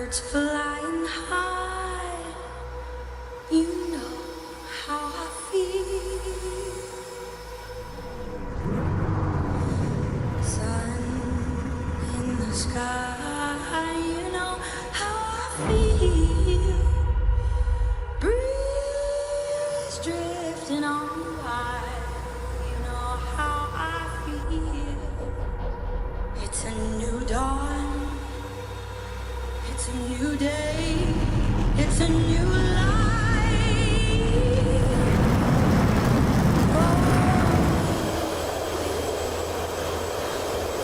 birds flying high, you know how I feel. Sun in the sky, you know how I feel. Breeze drifting on by, you know how I feel. It's a new dawn, it's a new day, it's a new life.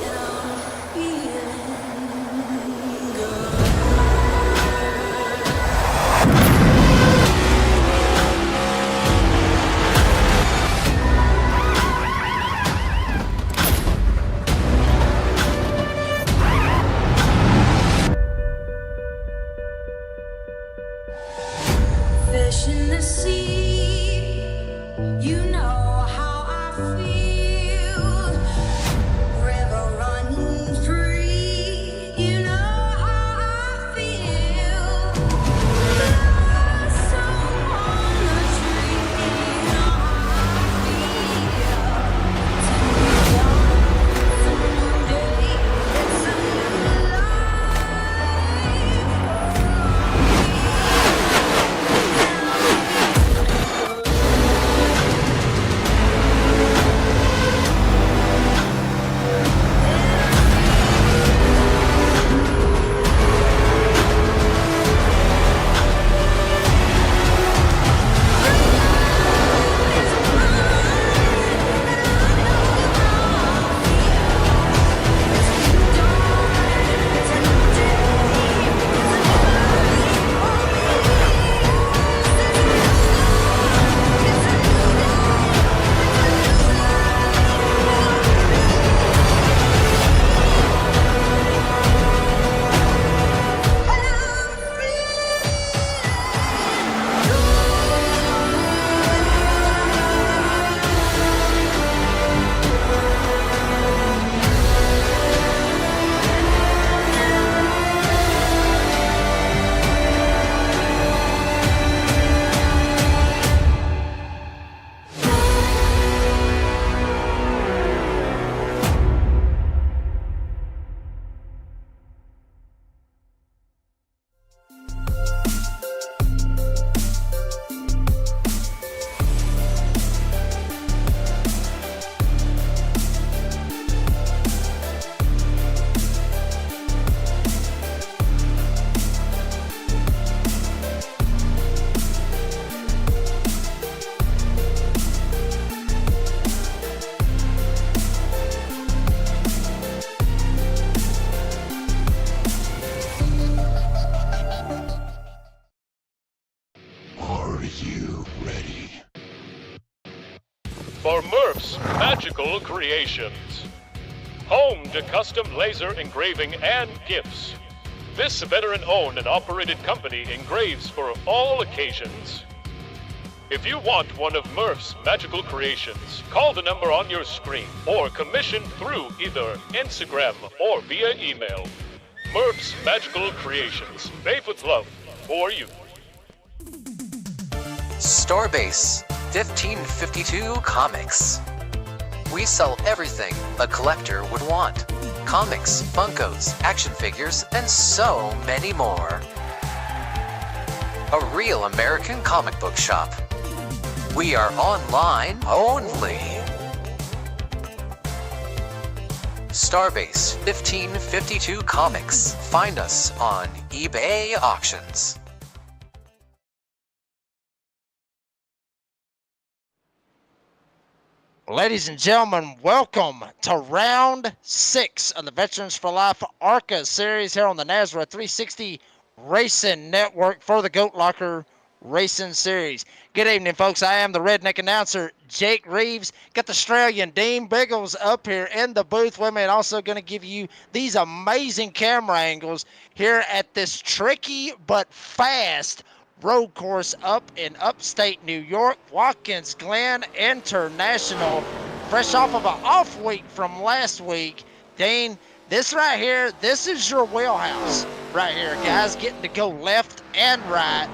And I'm feeling good. Fish in the sea, you know how I feel. River running free, you know how I feel. Blossom on the tree, you know how I feel. It's a new dawn, it's a new day, it's a new life. For Murph's Magical Creations. Home to custom laser engraving and gifts. This veteran-owned and operated company engraves for all occasions. If you want one of Murph's Magical Creations, call the number on your screen or commission through either Instagram or via email. Murph's Magical Creations, made with love for you. Starbase 1552 Comics. We sell everything a collector would want. Comics, Funkos, action figures, and so many more. A real American comic book shop. We are online only. Starbase 1552 Comics. Find us on eBay Auctions. Ladies and gentlemen, welcome to round 6 of the Veterans for Life ARCA series here on the Nazareth 360 Racing Network for the Goat Locker Racing Series. Good evening, folks. I am the redneck announcer, Jake Reeves. Got the Australian Dean Biggles up here in the booth with me, and also going to give you these amazing camera angles here at this tricky but fast road course up in upstate New York, Watkins Glen International. Fresh off of an off week from last week, Dean, This right here, this is your wheelhouse right here. Guys getting to go left and right.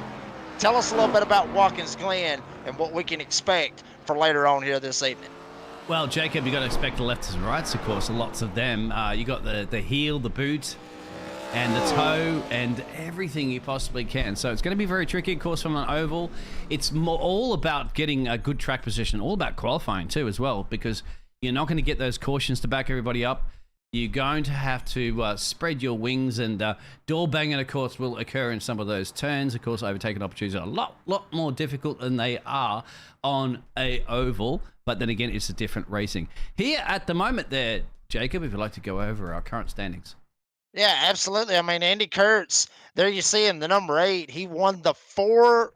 Tell us a little bit about Watkins Glen and what we can expect for later on here this evening. Well, Jacob, you got to expect the lefts and rights, of course, lots of them. You got the heel, the boot, and the toe, and everything you possibly can. So it's going to be very tricky, of course, from an oval. It's all about getting a good track position, all about qualifying too, as well, because you're not going to get those cautions to back everybody up. You're going to have to spread your wings, and door banging, of course, will occur in some of those turns. Of course, overtaking opportunities are a lot more difficult than they are on a oval. But then again, it's a different racing. Here at the moment there, Jacob, if you'd like to go over our current standings. Yeah, absolutely. I mean, Andy Kurtz, there you see him, the number 8. He won the four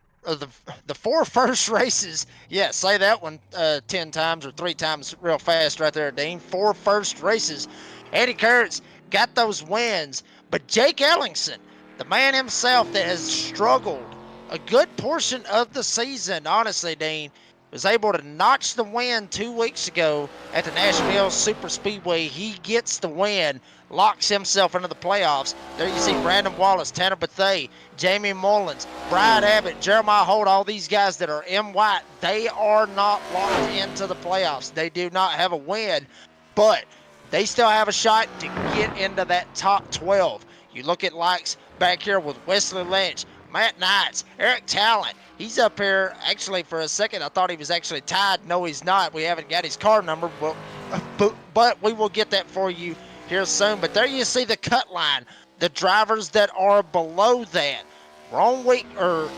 first races. Yeah, say that one 10 times or 3 times real fast right there, Dean. 4 first races. Andy Kurtz got those wins, but Jake Ellingson, the man himself that has struggled a good portion of the season, honestly, Dean, was able to notch the win 2 weeks ago at the Nashville Super Speedway. He gets the win, locks himself into the playoffs. There you see Brandon Wallace, Tanner Bethea, Jamie Mullins, Brad Abbott, Jeremiah Holt, all these guys that are in white. They are not locked into the playoffs. They do not have a win, but they still have a shot to get into that top 12. You look at likes back here with Wesley Lynch, Matt Knights, Eric Talent. He's up here. Actually, for a second, I thought he was actually tied. No, he's not. We haven't got his car number, but we will get that for you here soon. But there you see the cut line. The drivers that are below that. We're on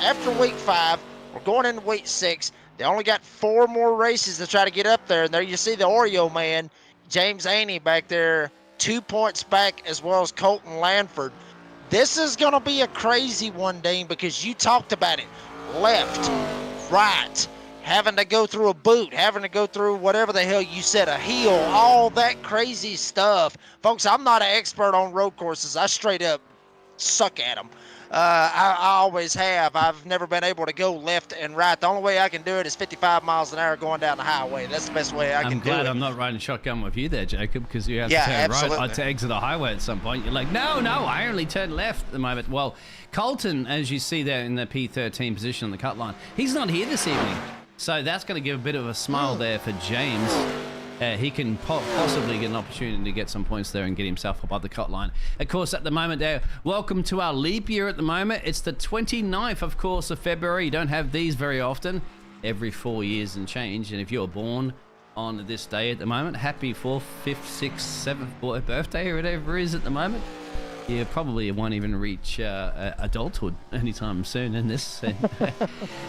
after week 5. We're going into week 6. They only got 4 more races to try to get up there. And there you see the Oreo man, James Aney, back there, 2 points back, as well as Colton Lanford. This is going to be a crazy one, Dean, because you talked about it. Left, right, having to go through a boot, having to go through whatever the hell you said, a heel, all that crazy stuff. Folks, I'm not an expert on road courses. I straight up suck at them. I always have. I've never been able to go left and right. The only way I can do it is 55 miles an hour going down the highway. That's the best way I can do it. I'm glad I'm not riding shotgun with you there, Jacob, because you have to turn absolutely. right to exit a highway at some point. You're like, no, I only turn left at the moment. Well, Colton, as you see there in the P13 position on the cut line, he's not here this evening. So that's going to give a bit of a smile there for James. He can possibly get an opportunity to get some points there and get himself above the cut line. Of course, at the moment there, welcome to our leap year at the moment. It's the 29th, of course, of February. You don't have these very often, every 4 years and change. And if you're born on this day at the moment, happy 4th, 5th, 6th, 7th birthday or whatever it is at the moment. You probably won't even reach adulthood anytime soon in this.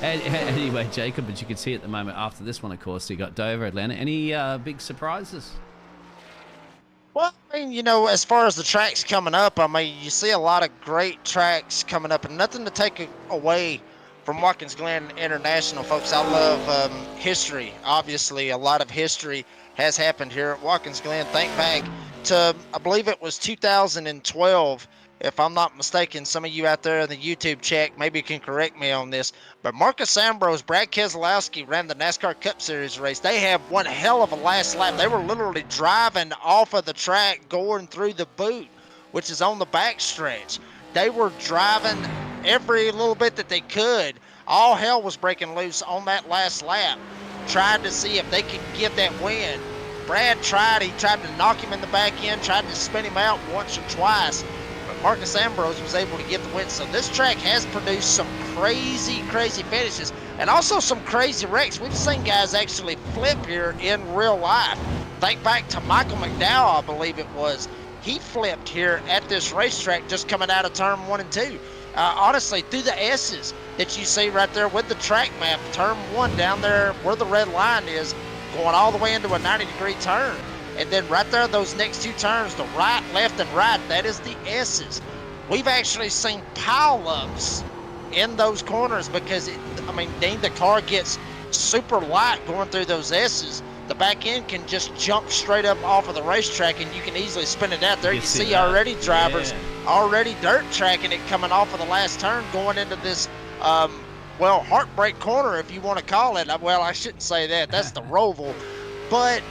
Anyway, Jacob, as you can see at the moment, after this one, of course, you got Dover, Atlanta. Any big surprises? Well, I mean, as far as the tracks coming up, I mean, you see a lot of great tracks coming up, and nothing to take away from Watkins Glen International, folks. I love history. Obviously, a lot of history has happened here at Watkins Glen. Think back to, I believe it was 2012, if I'm not mistaken. Some of you out there in the YouTube chat maybe can correct me on this, but Marcus Ambrose, Brad Keselowski ran the NASCAR Cup Series race. They have one hell of a last lap. They were literally driving off of the track, going through the boot, which is on the back stretch. They were driving every little bit that they could. All hell was breaking loose on that last lap, trying to see if they could get that win. Brad tried. He tried to knock him in the back end, tried to spin him out once or twice, but Marcus Ambrose was able to get the win. So this track has produced some crazy finishes and also some crazy wrecks. We've seen guys actually flip here in real life. Think back to Michael McDowell, I believe it was. He flipped here at this racetrack just coming out of turn 1 and 2. Honestly, through the S's that you see right there with the track map, turn 1 down there where the red line is, going all the way into a 90-degree turn. And then right there, those next 2 turns, the right, left, and right, that is the S's. We've actually seen pile-ups in those corners because, Dean, the car gets super light going through those S's. The back end can just jump straight up off of the racetrack, and you can easily spin it out there. You see already drivers already dirt tracking it coming off of the last turn, going into this, heartbreak corner, if you want to call it. Well, I shouldn't say that. That's the Roval. But,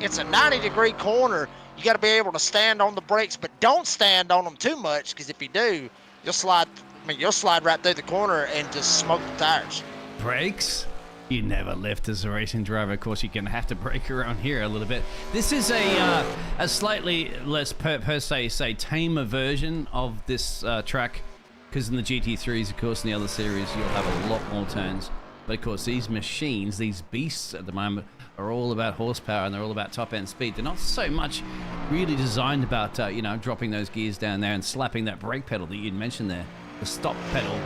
it's a 90-degree corner. you got to be able to stand on the brakes, but don't stand on them too much, because if you do, you'll slide. I mean, you'll slide right through the corner and just smoke the tires. Brakes? You never lift as a racing driver. Of course, you're going to have to brake around here a little bit. This is a slightly less per se tamer version of this track, because in the GT3s, of course, in the other series, you'll have a lot more turns. But of course, these machines, these beasts at the moment, are all about horsepower and they're all about top end speed. They're not so much really designed about dropping those gears down there and slapping that brake pedal that you'd mentioned there. The stop pedal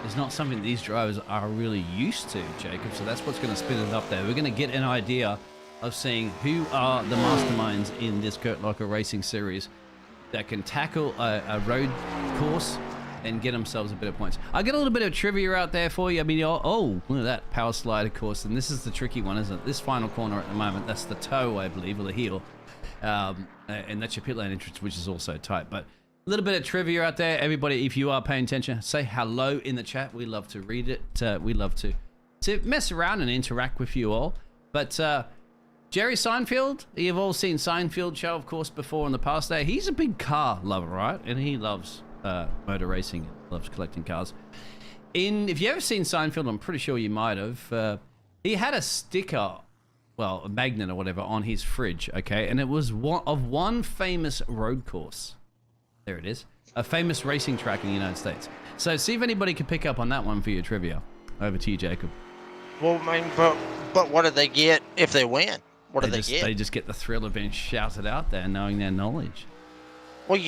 is not something these drivers are really used to, Jacob, so that's what's going to spin it up there. We're going to get an idea of seeing who are the masterminds in this Kurt Locker Racing series that can tackle a road course and get themselves a bit of points. I get a little bit of trivia out there for you. I mean, oh, look at that power slide, of course, and this is the tricky one, isn't it? This final corner at the moment, that's the toe, I believe, or the heel, and that's your pit lane entrance, which is also tight, but a little bit of trivia out there. Everybody, if you are paying attention, say hello in the chat. We love to read it. We love to mess around and interact with you all. But Jerry Seinfeld, you've all seen Seinfeld show, of course, before in the past there. He's a big car lover, right? And he loves motor racing, loves collecting cars. If you ever seen Seinfeld, I'm pretty sure you might have. He had a sticker, well, a magnet or whatever, on his fridge, okay? And it was one famous road course. There it is. A famous racing track in the United States. So see if anybody can pick up on that one for your trivia. Over to you, Jacob. Well, I mean, but what do they get if they win? What do they get? They just get the thrill of being shouted out there, knowing their knowledge. Well,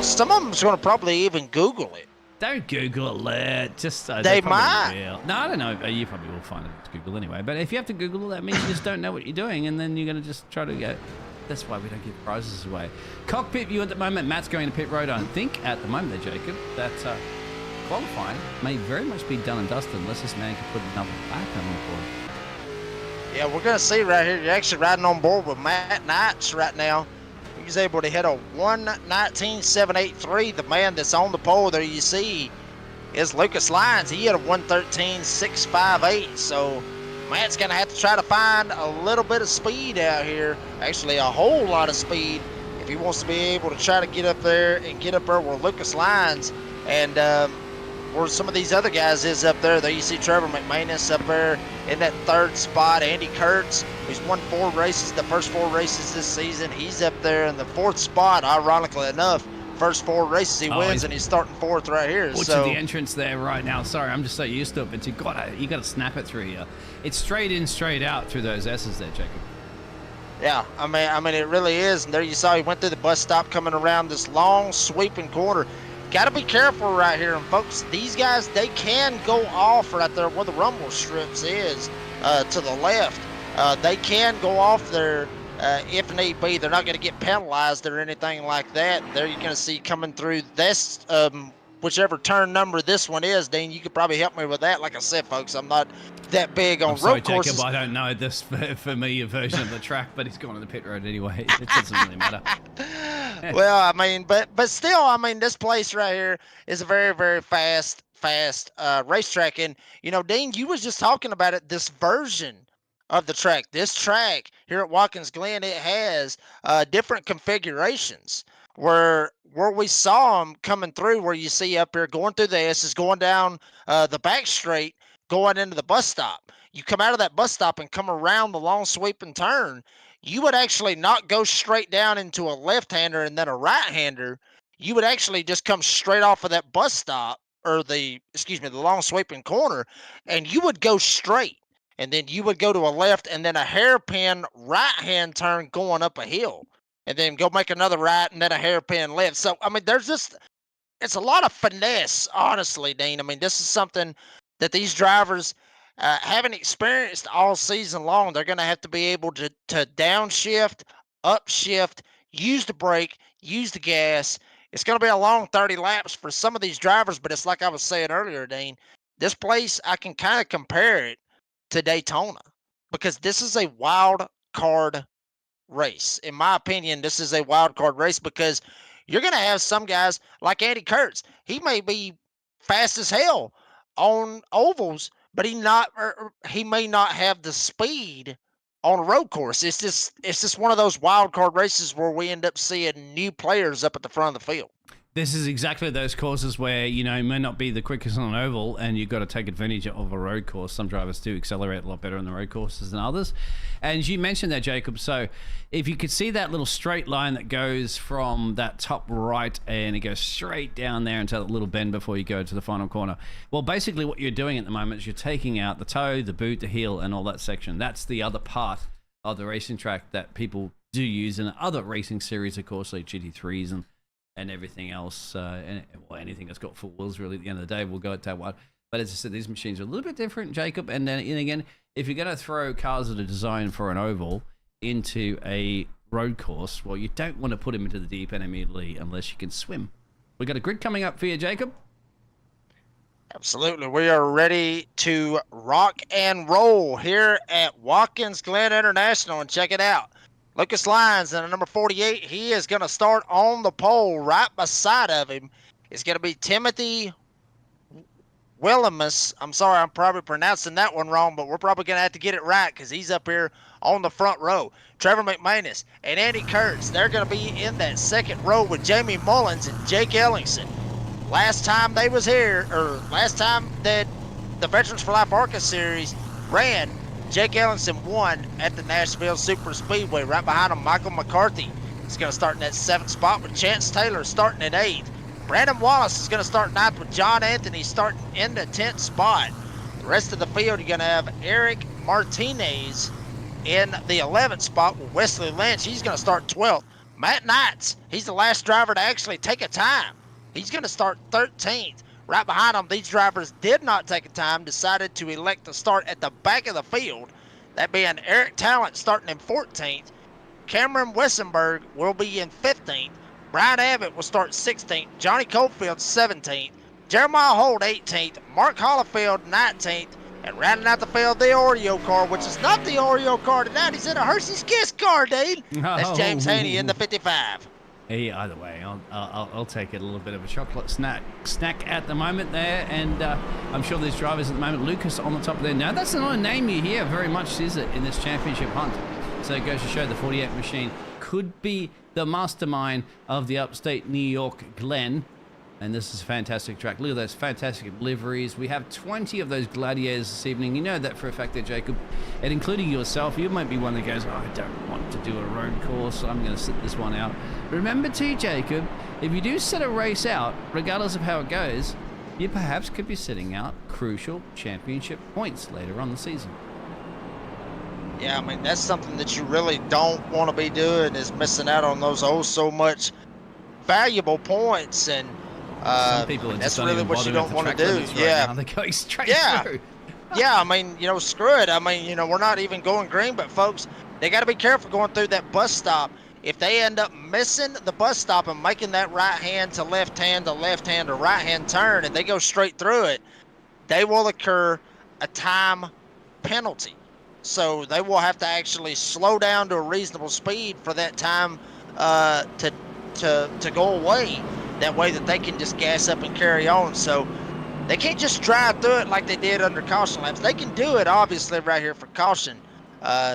some of them's going to probably even Google it. Don't Google it. Just they might. Will. No, I don't know. You probably will find it to Google anyway. But if you have to Google it, that means you just don't know what you're doing, and then you're going to just try to go. That's why we don't give prizes away. Cockpit view at the moment. Matt's going to pit road. I think at the moment, there, Jacob, that qualifying may very much be done and dusted unless this man can put another back on the board. Yeah, we're going to see right here. You're actually riding on board with Matt Knights right now. He's able to hit a 1:19.783. The man that's on the pole there you see is Lucas Lyons. He hit a 1:13.658. So Matt's going to have to try to find a little bit of speed out here. Actually, a whole lot of speed if he wants to be able to try to get up there and get up there where Lucas Lyons and where some of these other guys is up there. There you see Trevor McManus up there in that third spot. Andy Kurtz, who's won 4 races, the first 4 races this season. He's up there in the 4th spot, ironically enough. First 4 races he wins, and he's starting 4th right here. Watching so the entrance there right now. Sorry, I'm just so used to it, but you got to snap it through here. It's straight in, straight out through those S's there, Jacob. Yeah, I mean it really is. And there you saw he went through the bus stop, coming around this long sweeping corner. Got to be careful right here, and folks, these guys, they can go off right there where the rumble strips is to the left. They can go off there if need be. They're not going to get penalized or anything like that. There you're going to see coming through this, whichever turn number this one is. Dean, you could probably help me with that. Like I said, folks, I'm not that big on road courses. Jacob, I don't know this for me, a version of the track, but he's gone on the pit road anyway. It doesn't really matter. Well, I mean, but still, I mean, this place right here is a very, very fast racetrack. And, Dean, you was just talking about it, this version of the track. This track here at Watkins Glen, it has different configurations where we saw them coming through, where you see up here going through the S's, going down the back straight, going into the bus stop. You come out of that bus stop and come around the long sweeping turn. You would actually not go straight down into a left-hander and then a right-hander. You would actually just come straight off of that bus stop, or the long sweeping corner, and you would go straight. And then you would go to a left and then a hairpin right-hand turn going up a hill. And then go make another right and then a hairpin left. So, I mean, it's a lot of finesse, honestly, Dean. I mean, this is something that these drivers haven't experienced all season long. They're going to have to be able to downshift, upshift, use the brake, use the gas. It's going to be a long 30 laps for some of these drivers, but it's like I was saying earlier, Dean. This place, I can kind of compare it to Daytona because this is a wild card race. In my opinion, this is a wild card race because you're going to have some guys like Andy Kurtz. He may be fast as hell on ovals, but he may not have the speed on a road course. It's just one of those wild card races where we end up seeing new players up at the front of the field. This is exactly those courses where, you know, may not be the quickest on an oval and you've got to take advantage of a road course. Some drivers do accelerate a lot better on the road courses than others. And you mentioned that, Jacob. So if you could see that little straight line that goes from that top right and it goes straight down there into that little bend before you go to the final corner. Well, basically what you're doing at the moment is you're taking out the toe, the boot, the heel, and all that section. That's the other part of the racing track that people do use in other racing series, of course, like GT3s and everything else, and anything that's got four wheels, really, at the end of the day, we'll go at that one. But as I said, these machines are a little bit different, Jacob. And then again, if you're going to throw cars that are designed for an oval into a road course, well, you don't want to put them into the deep end immediately unless you can swim. We got a grid coming up for you, Jacob. Absolutely. We are ready to rock and roll here at Watkins Glen International, and check it out. Lucas Lyons in number 48. He is going to start on the pole. Right beside of him is going to be Timothy Willimus. I'm sorry, I'm probably pronouncing that one wrong, but we're probably going to have to get it right because he's up here on the front row. Trevor McManus and Andy Kurtz, they're going to be in that second row with Jamie Mullins and Jake Ellingson. Last time they was here, or last time that the Veterans for Life ARCA series ran, Jake Ellingson won at the Nashville Super Speedway. Right behind him, Michael McCarthy is going to start in that 7th spot with Chance Taylor starting at 8th. Brandon Wallace is going to start 9th with John Anthony starting in the 10th spot. The rest of the field, you're going to have Eric Martinez in the 11th spot with Wesley Lynch. He's going to start 12th. Matt Knights, he's the last driver to actually take a time. He's going to start 13th. Right behind them, these drivers did not take a time, decided to elect to start at the back of the field. That being Eric Talent starting in 14th. Cameron Wissenberg will be in 15th. Brian Abbott will start 16th. Johnny Cofield 17th. Jeremiah Holt 18th. Mark Hollifield 19th. And rounding out the field, the Oreo car, which is not the Oreo car tonight. He's in a Hershey's Kiss car, dude. That's James Haney in the 55. Hey, either way, I'll take it. A little bit of a chocolate snack at the moment there, and I'm sure there's drivers at the moment. Lucas on the top there. Now, that's not a name you hear very much, is it, in this championship hunt? So it goes to show the 48 machine could be the mastermind of the upstate New York Glen. And this is a fantastic track. Look at those fantastic liveries. We have 20 of those gladiators this evening. You know that for a fact there, Jacob. And including yourself, you might be one that goes, oh, I don't want to do a road course. I'm going to sit this one out. Remember too, Jacob, if you do set a race out, regardless of how it goes, you perhaps could be sitting out crucial championship points later on the season. Yeah, I mean, that's something that you really don't want to be doing, is missing out on those oh so much valuable points. And some people are that's just really what you don't want to do. Yeah, right, they're going straight through. Yeah, I mean, you know, screw it. I mean, you know, we're not even going green, but folks, they got to be careful going through that bus stop. If they end up missing the bus stop and making that right hand to left hand or right hand turn, and they go straight through it, they will incur a time penalty. So they will have to actually slow down to a reasonable speed for that time to go away. That way that they can just gas up and carry on. So they can't just drive through it like they did under caution laps. They can do it, obviously, right here for caution.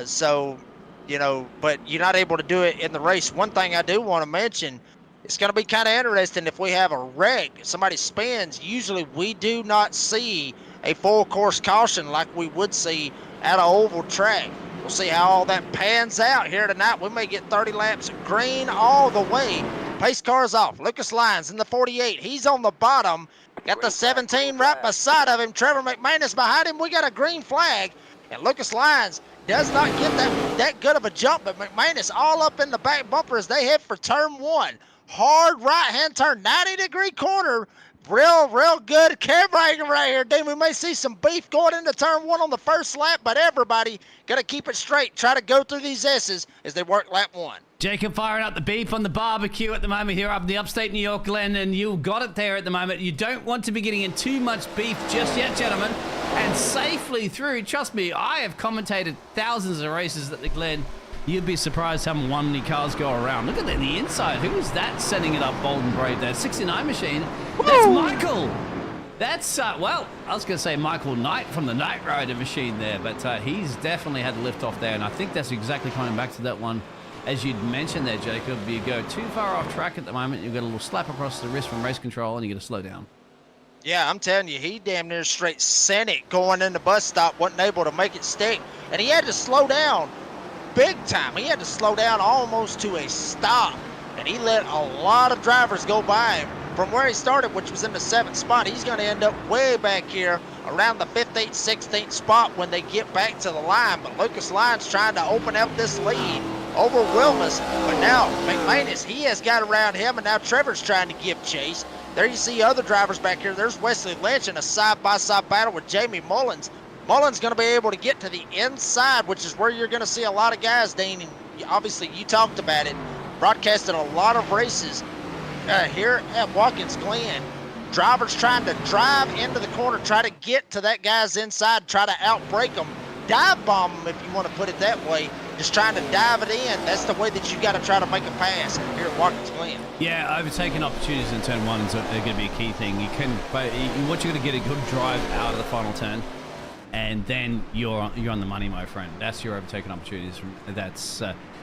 So, you know, but you're not able to do it in the race. One thing I do want to mention, it's going to be kind of interesting if we have a wreck, somebody spins. Usually we do not see a full course caution like we would see at an oval track. We'll see how all that pans out here tonight. We may get 30 laps green all the way. Pace car's off. Lucas Lyons in the 48. He's on the bottom. Got the 17 right beside of him. Trevor McManus behind him. We got a green flag. And Lucas Lyons does not get that good of a jump, but McManus all up in the back bumper as they head for turn 1. Hard right-hand turn, 90-degree corner. Real good carburetor right here, dude. We may see some beef going into turn 1 on the first lap, but everybody got to keep it straight. Try to go through these S's as they work lap 1. Jacob firing up the beef on the barbecue at the moment here up in the upstate New York Glen, and you've got it there at the moment. You don't want to be getting in too much beef just yet, gentlemen. And safely through, trust me, I have commentated thousands of races at the Glen. You'd be surprised how many cars go around. Look at the inside. Who is that setting it up bold and brave there? 69 machine. That's Michael. That's, well, I was going to say Michael Knight from the Knight Rider machine there, but he's definitely had to lift off there, and I think that's exactly coming back to that one. As you'd mentioned there, Jacob, you go too far off track at the moment, you get a little slap across the wrist from race control, and you got to slow down. Yeah, I'm telling you, he damn near straight sent it going in the bus stop, wasn't able to make it stick, and he had to slow down big time. He had to slow down almost to a stop, and he let a lot of drivers go by him. From where he started, which was in the 7th spot, he's going to end up way back here around the 15th, 16th spot when they get back to the line. But Lucas Lyons trying to open up this lead over Wilmus. But now McManus, he has got around him, and now Trevor's trying to give chase. There you see other drivers back here. There's Wesley Lynch in a side-by-side battle with Jamie Mullins. Mullins going to be able to get to the inside, which is where you're going to see a lot of guys, Dean. And obviously, you talked about it, broadcasted a lot of races here at Watkins Glen. Drivers trying to drive into the corner, try to get to that guy's inside, try to outbrake them, dive bomb them if you want to put it that way. Just trying to dive it in. That's the way that you got to try to make a pass here at Watkins Glen. Yeah, overtaking opportunities in turn one is going to be a key thing. You can, what you're going to get a good drive out of the final turn, and then you're on the money, my friend. That's your overtaking opportunities.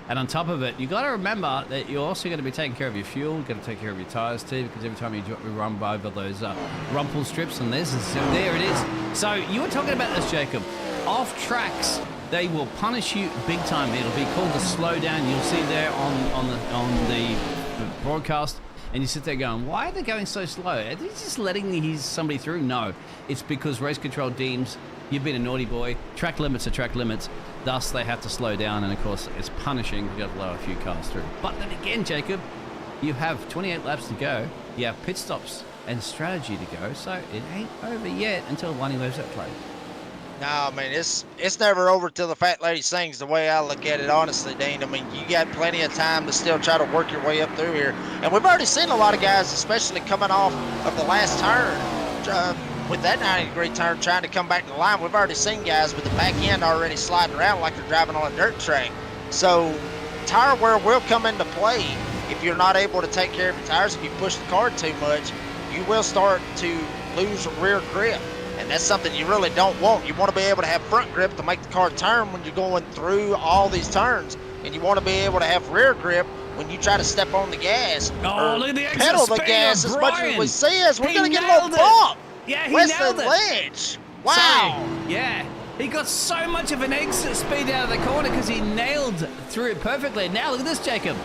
And on top of it, you got to remember that you're also going to be taking care of your fuel. You've got to take care of your tires too, because every time you run over those rumple strips, and there it is. So you were talking about this, Jacob. Off tracks, they will punish you big time. It'll be called the slow down. You'll see there on the broadcast, and you sit there going, why are they going so slow? Are they just letting somebody through? No, it's because race control deems you've been a naughty boy. Track limits are track limits. Thus, they have to slow down, and of course, it's punishing. You got to lower a few cars through. But then again, Jacob, you have 28 laps to go. You have pit stops and strategy to go, so it ain't over yet until Lonnie leaves that track. No, I mean, it's never over till the fat lady sings, the way I look at it, honestly, Dean. I mean, you got plenty of time to still try to work your way up through here. And we've already seen a lot of guys, especially coming off of the last turn, with that 90-degree turn, trying to come back to the line. We've already seen guys with the back end already sliding around like they're driving on a dirt track. So tire wear will come into play. If you're not able to take care of your tires, if you push the car too much, you will start to lose rear grip. And that's something you really don't want. You want to be able to have front grip to make the car turn when you're going through all these turns. And you want to be able to have rear grip when you try to step on the gas. Oh, look at the pedal the gas as much as we see as we're going to get a little bump. Yeah, he Wesley nailed it. Lynch. Wow. So, yeah, he got so much of an exit speed out of the corner because he nailed through it perfectly. Now, look at this, Jacob.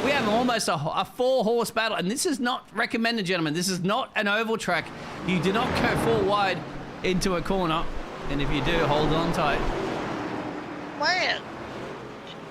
We have almost a 4-horse battle, and this is not recommended, gentlemen. This is not an oval track. You do not go 4 wide into a corner, and if you do, hold on tight. Man,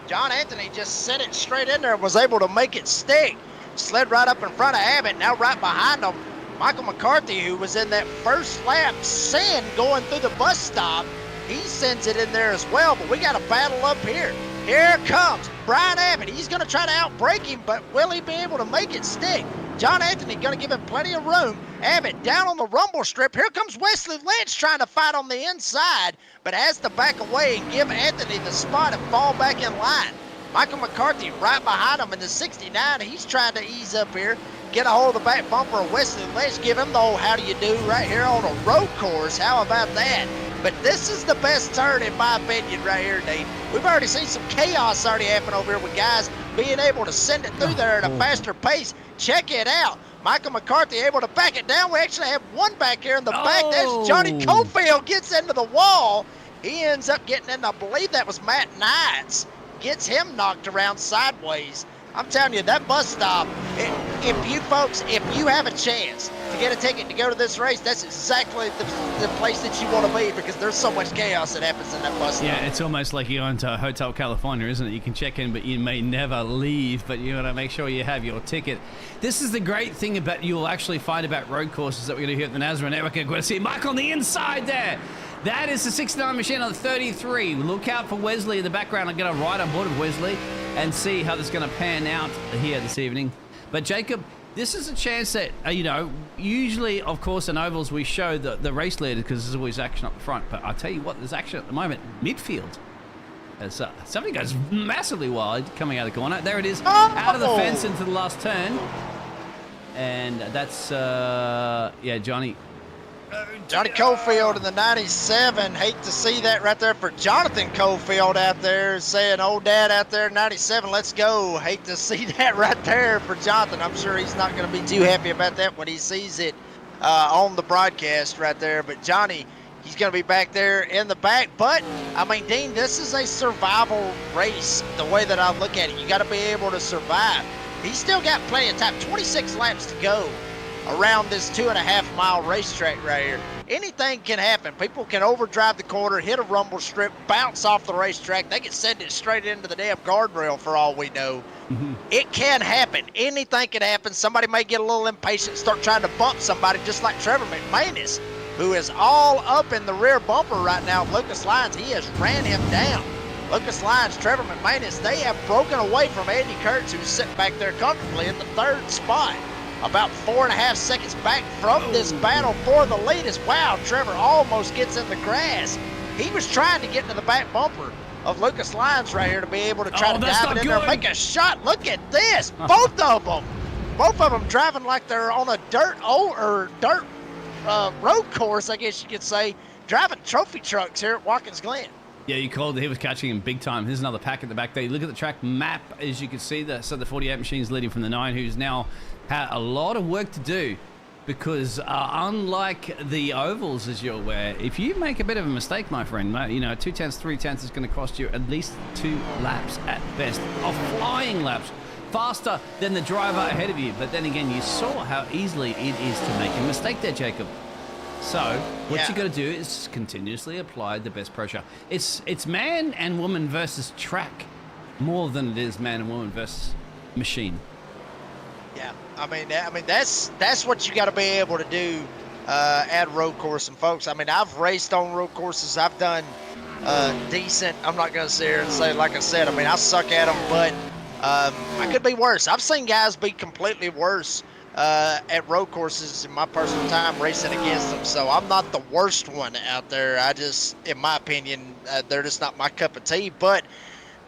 John Anthony just sent it straight in there and was able to make it stick. Slid right up in front of Abbott, now right behind him. Michael McCarthy, who was in that first lap, sin going through the bus stop, he sends it in there as well, but we got a battle up here. Here comes Brian Abbott. He's going to try to outbrake him, but will he be able to make it stick? John Anthony going to give him plenty of room. Abbott down on the rumble strip. Here comes Wesley Lynch trying to fight on the inside, but has to back away and give Anthony the spot and fall back in line. Michael McCarthy right behind him in the 69. He's trying to ease up here, get a hold of the back bumper of Wesley Lynch, give him the old how do you do right here on a road course. How about that? But this is the best turn in my opinion right here, Dean. We've already seen some chaos already happen over here with guys being able to send it through there at a faster pace. Check it out. Michael McCarthy able to back it down. We actually have one back here in the back. That's Johnny Cofield, gets into the wall. He ends up getting in, I believe that was Matt Knights. Gets him knocked around sideways. I'm telling you, that bus stop, if you have a chance to get a ticket to go to this race, that's exactly the place that you want to be, because there's so much chaos that happens in that bus stop. Yeah, it's almost like you're going to Hotel California, isn't it? You can check in, but you may never leave, but you got to make sure you have your ticket. This is the great thing about you'll actually find about road courses that we're going to hear at the NASRA Network. We're going to see Mike on the inside there. That is the 69 machine on the 33. Look out for Wesley in the background. I'm going to ride on board with Wesley and see how this is going to pan out here this evening. But Jacob, this is a chance that, usually, of course, in ovals we show the race leader because there's always action up front. But I'll tell you what, there's action at the moment, midfield. As something goes massively wide coming out of the corner. There it is, out of the fence into the last turn. And that's, Johnny. Johnny Cofield in the 97. Hate to see that right there for Jonathan Cofield out there saying, old dad out there, 97, let's go. Hate to see that right there for Jonathan. I'm sure he's not going to be too happy about that when he sees it on the broadcast right there. But Johnny, he's going to be back there in the back. But, I mean, Dean, this is a survival race the way that I look at it. You got to be able to survive. He's still got plenty of time, 26 laps to go around this 2.5 mile racetrack right here. Anything can happen. People can overdrive the corner, hit a rumble strip, bounce off the racetrack. They can send it straight into the damn guardrail for all we know. It can happen. Anything can happen. Somebody may get a little impatient, start trying to bump somebody, just like Trevor McManus, who is all up in the rear bumper right now of Lucas Lyons. He has ran him down. Lucas Lyons, Trevor McManus, they have broken away from Andy Kurtz, who's sitting back there comfortably in the 3rd spot. About 4.5 seconds back from this battle for the lead. Wow, Trevor almost gets in the grass. He was trying to get into the back bumper of Lucas Lyons right here to be able to try to dive it in there and make a shot. Look at this. Both of them driving like they're on a dirt road course, I guess you could say, driving trophy trucks here at Watkins Glen. Yeah, you called it. He was catching him big time. Here's another pack at the back there. You look at the track map, as you can see, the 48 machine's leading from the 9, who's now had a lot of work to do because unlike the ovals, as you're aware, if you make a bit of a mistake, my friend, 2 tenths, 3 tenths is going to cost you at least 2 laps at best, of flying laps, faster than the driver ahead of you. But then again, you saw how easily it is to make a mistake there, Jacob. So what you got to do is continuously apply the best pressure. It's man and woman versus track more than it is man and woman versus machine. Yeah, I mean that's what you got to be able to do at road course. And folks, I mean, I've raced on road courses. I've done decent. I'm not gonna sit here and say, like I said, I mean, I suck at them, but I could be worse. I've seen guys be completely worse at road courses in my personal time racing against them. So I'm not the worst one out there. I just, in my opinion, they're just not my cup of tea. But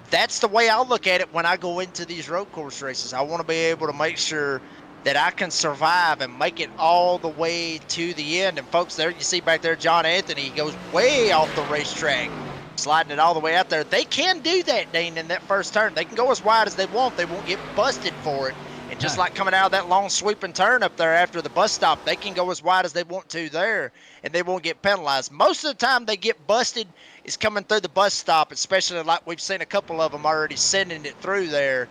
that's the way I look at it when I go into these road course races. I want to be able to make sure that I can survive and make it all the way to the end. And folks, there you see back there, John Anthony goes way off the racetrack, sliding it all the way out there. They can do that, Dean, in that first turn. They can go as wide as they want. They won't get busted for it. And just like coming out of that long sweeping turn up there after the bus stop, they can go as wide as they want to there, and they won't get penalized. Most of the time they get busted is coming through the bus stop, especially like we've seen a couple of them already sending it through there.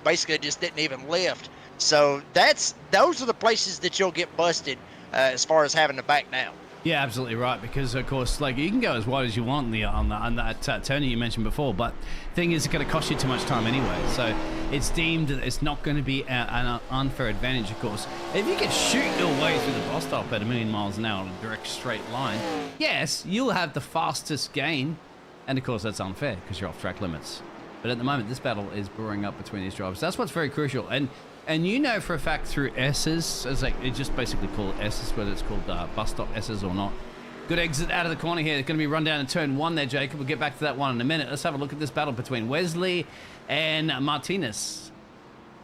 Basically just didn't even lift. So those are the places that you'll get busted as far as having to back down. Yeah, absolutely right. Because of course, like you can go as wide as you want on that turn you mentioned before, but the thing is, it's going to cost you too much time anyway. So it's deemed that it's not going to be an unfair advantage. Of course, if you can shoot your way through the bus stop at 1,000,000 miles an hour on a direct straight line, yes, you'll have the fastest gain, and of course that's unfair because you're off track limits. But at the moment, this battle is brewing up between these drivers. That's what's very crucial. And you know for a fact through S's, it's like it just basically called S's, whether it's called bus stop S's or not. Good exit out of the corner here. It's going to be run down in turn 1 there, Jacob. We'll get back to that one in a minute. Let's have a look at this battle between Wesley and Martinez.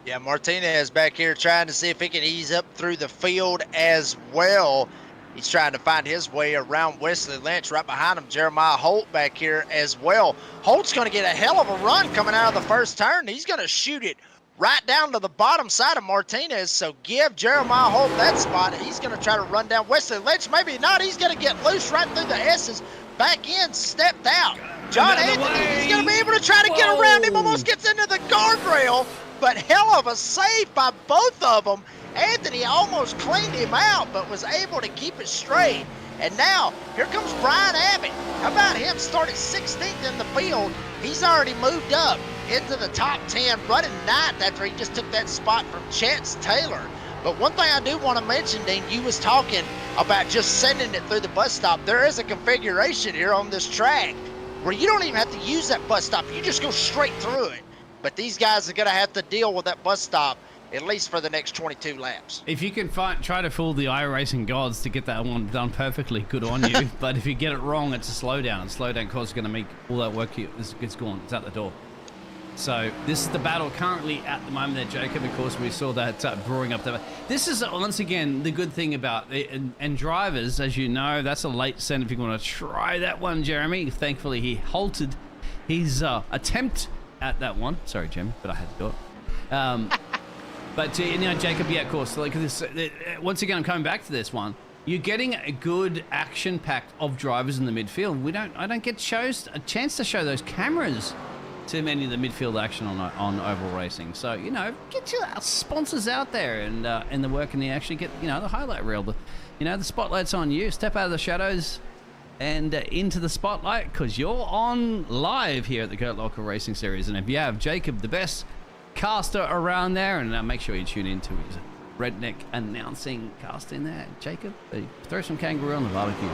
Yeah, Martinez back here trying to see if he can ease up through the field as well. He's trying to find his way around Wesley Lynch. Right behind him, Jeremiah Holt back here as well. Holt's going to get a hell of a run coming out of the first turn. He's going to shoot it right down to the bottom side of Martinez. So give Jeremiah Holt that spot. He's going to try to run down Wesley Lynch. Maybe not. He's going to get loose right through the S's. Back in, stepped out. John Anthony, he's going to be able to try to get around him. Almost gets into the guardrail. But hell of a save by both of them. Anthony almost cleaned him out, but was able to keep it straight. And now, here comes Brian Abbott. How about him? Started 16th in the field. He's already moved up into the top 10, running 9th after he just took that spot from Chance Taylor. But one thing I do want to mention, Dean, you was talking about just sending it through the bus stop. There is a configuration here on this track where you don't even have to use that bus stop. You just go straight through it. But these guys are going to have to deal with that bus stop at least for the next 22 laps. If you can try to fool the iRacing gods to get that one done perfectly, good on you. But if you get it wrong, it's a slowdown. And slowdown, of course, is going to make all that work. It's gone. It's out the door. So this is the battle currently at the moment there, Jacob. Of course, we saw that brewing up there. This is, once again, the good thing about it. And drivers, as you know, that's a late send if you want to try that one, Jeremy. Thankfully, he halted his attempt at that one. Sorry, Jeremy, but I had to do it. But, you know, Jacob, yeah, of course. Like this, once again, I'm coming back to this one. You're getting a good action pack of drivers in the midfield. I don't get a chance to show those cameras to many of the midfield action on oval racing. So, you know, get your sponsors out there and the work, and you actually get, you know, the highlight reel. The spotlight's on you. Step out of the shadows and into the spotlight, because you're on live here at the Goat Locker Racing Series. And if you have Jacob, the best caster around there, and make sure you tune into his redneck announcing cast in there. Jacob, throw some kangaroo on the barbecue.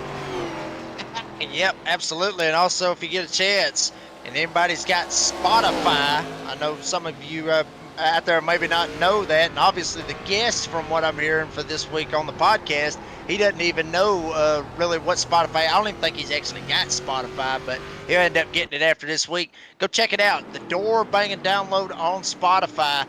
Yep, absolutely. And also, if you get a chance, and anybody's got Spotify, I know some of you out there maybe not know that, and obviously the guest, from what I'm hearing for this week on the podcast, he doesn't even know really what Spotify. I don't even think he's actually got Spotify, but he'll end up getting it after this week. Go check it out. The Door Banging Download on Spotify.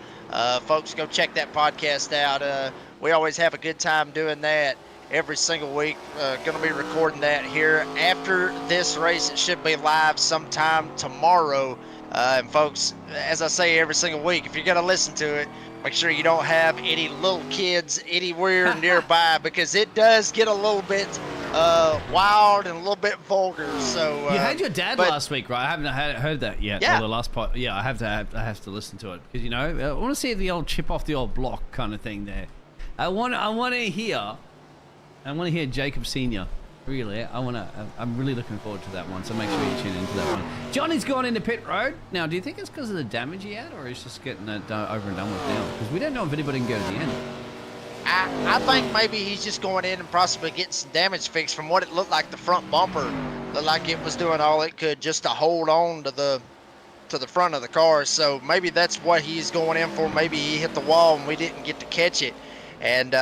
Folks, go check that podcast out. We always have a good time doing that every single week. Going to be recording that here after this race. It should be live sometime tomorrow. And folks, as I say every single week, if you're going to listen to it, make sure you don't have any little kids anywhere nearby, because it does get a little bit wild and a little bit vulgar. So you had your dad last week, right? I haven't heard that yet. Yeah. Or the last part. Yeah, I have to listen to it, because, you know, I want to see the old chip off the old block kind of thing there. I want to hear Jacob Senior. Really, I'm really looking forward to that one. So make sure you tune into that one. Johnny's gone into pit road. Now, do you think it's because of the damage he had, or he's just getting it over and done with now? Because we don't know if anybody can go to the end. I think maybe he's just going in and possibly getting some damage fixed. From what it looked like, the front bumper looked like it was doing all it could just to hold on to the front of the car. So maybe that's what he's going in for. Maybe he hit the wall and we didn't get to catch it. And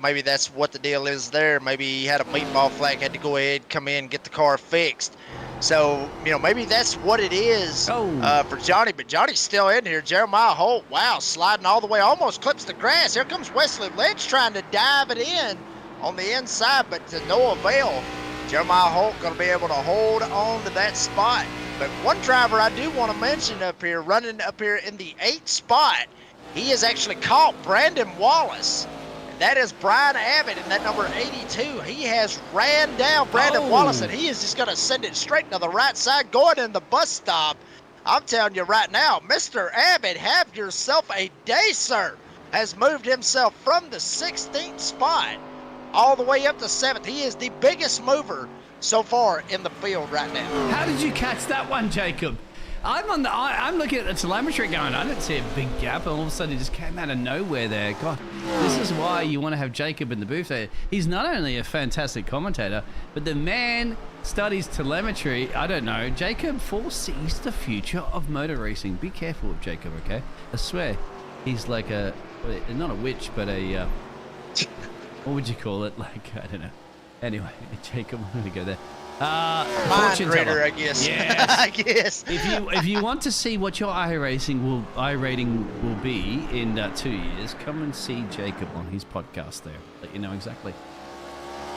maybe that's what the deal is there. Maybe he had a meatball flag, had to go ahead, come in, get the car fixed. So, you know, maybe that's what it is for Johnny. But Johnny's still in here. Jeremiah Holt, wow, sliding all the way, almost clips the grass. Here comes Wesley Lynch trying to dive it in on the inside, but to no avail. Jeremiah Holt going to be able to hold on to that spot. But one driver I do want to mention up here, running up here in the 8th spot, he has actually caught Brandon Wallace. That is Brian Abbott in that number 82. He has ran down Brandon Wallace, and he is just going to send it straight to the right side, going in the bus stop. I'm telling you right now, Mr. Abbott, have yourself a day, sir. Has moved himself from the 16th spot all the way up to 7th. He is the biggest mover so far in the field right now. How did you catch that one, Jacob? I'm looking at the telemetry going, I didn't see a big gap, and all of a sudden it just came out of nowhere there. God, this is why you want to have Jacob in the booth there. He's not only a fantastic commentator, but the man studies telemetry. I don't know. Jacob foresees the future of motor racing. Be careful with Jacob, okay? I swear, he's like not a witch, but a, what would you call it? Like, I don't know. Anyway, Jacob, I'm going to go there. Mind reader, I guess. Yes. I guess. If you want to see what your iRating will be in 2 years, come and see Jacob on his podcast there. Let you know exactly.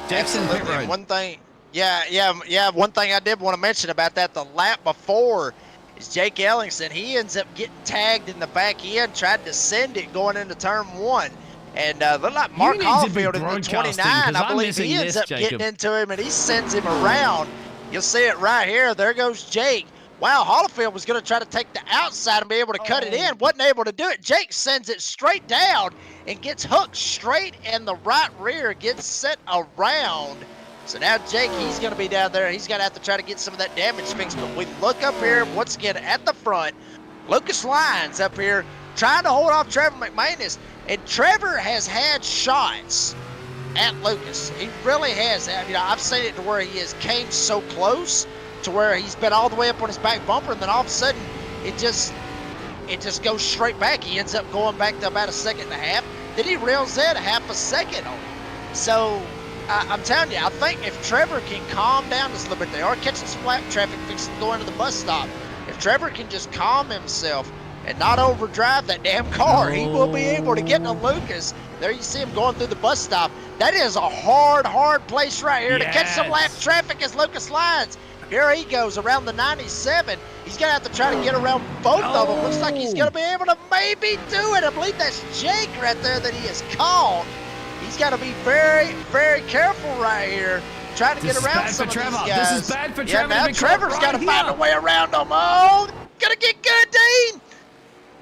Jackson Pit Road. One thing, one thing I did want to mention about that, the lap before, is Jake Ellingson. He ends up getting tagged in the back end, tried to send it going into turn 1. And look like Mark Hallfield in the 29, I believe he ends up getting into him, and he sends him around. You'll see it right here. There goes Jake. Wow, Hallfield was going to try to take the outside and be able to cut it in. Wasn't able to do it. Jake sends it straight down and gets hooked straight in the right rear, gets set around. So now Jake, he's going to be down there. He's going to have to try to get some of that damage fixed. But we look up here, once again, at the front. Lucas Lyons up here trying to hold off Trevor McManus. And Trevor has had shots at Lucas. He really has. You know, I've seen it to where he has came so close to where he's been all the way up on his back bumper, and then all of a sudden it just goes straight back. He ends up going back to about 1.5 seconds. Then he reels in 0.5 second on it. So I'm telling you, I think if Trevor can calm down just a little bit, they are catching some lap traffic fixing to go into the bus stop. if Trevor can just calm himself and not overdrive that damn car, he will be able to get to Lucas. There you see him going through the bus stop. That is a hard place right here to catch some lap traffic as Lucas lines. Here he goes around the 97. He's going to have to try to get around both of them. Looks like he's going to be able to maybe do it. I believe that's Jake right there that he has called. He's got to be very careful right here. Trying to get around some of these guys. This is bad for Trevor. Now Trevor's got to find a way around them. Oh, gonna get good, Dean.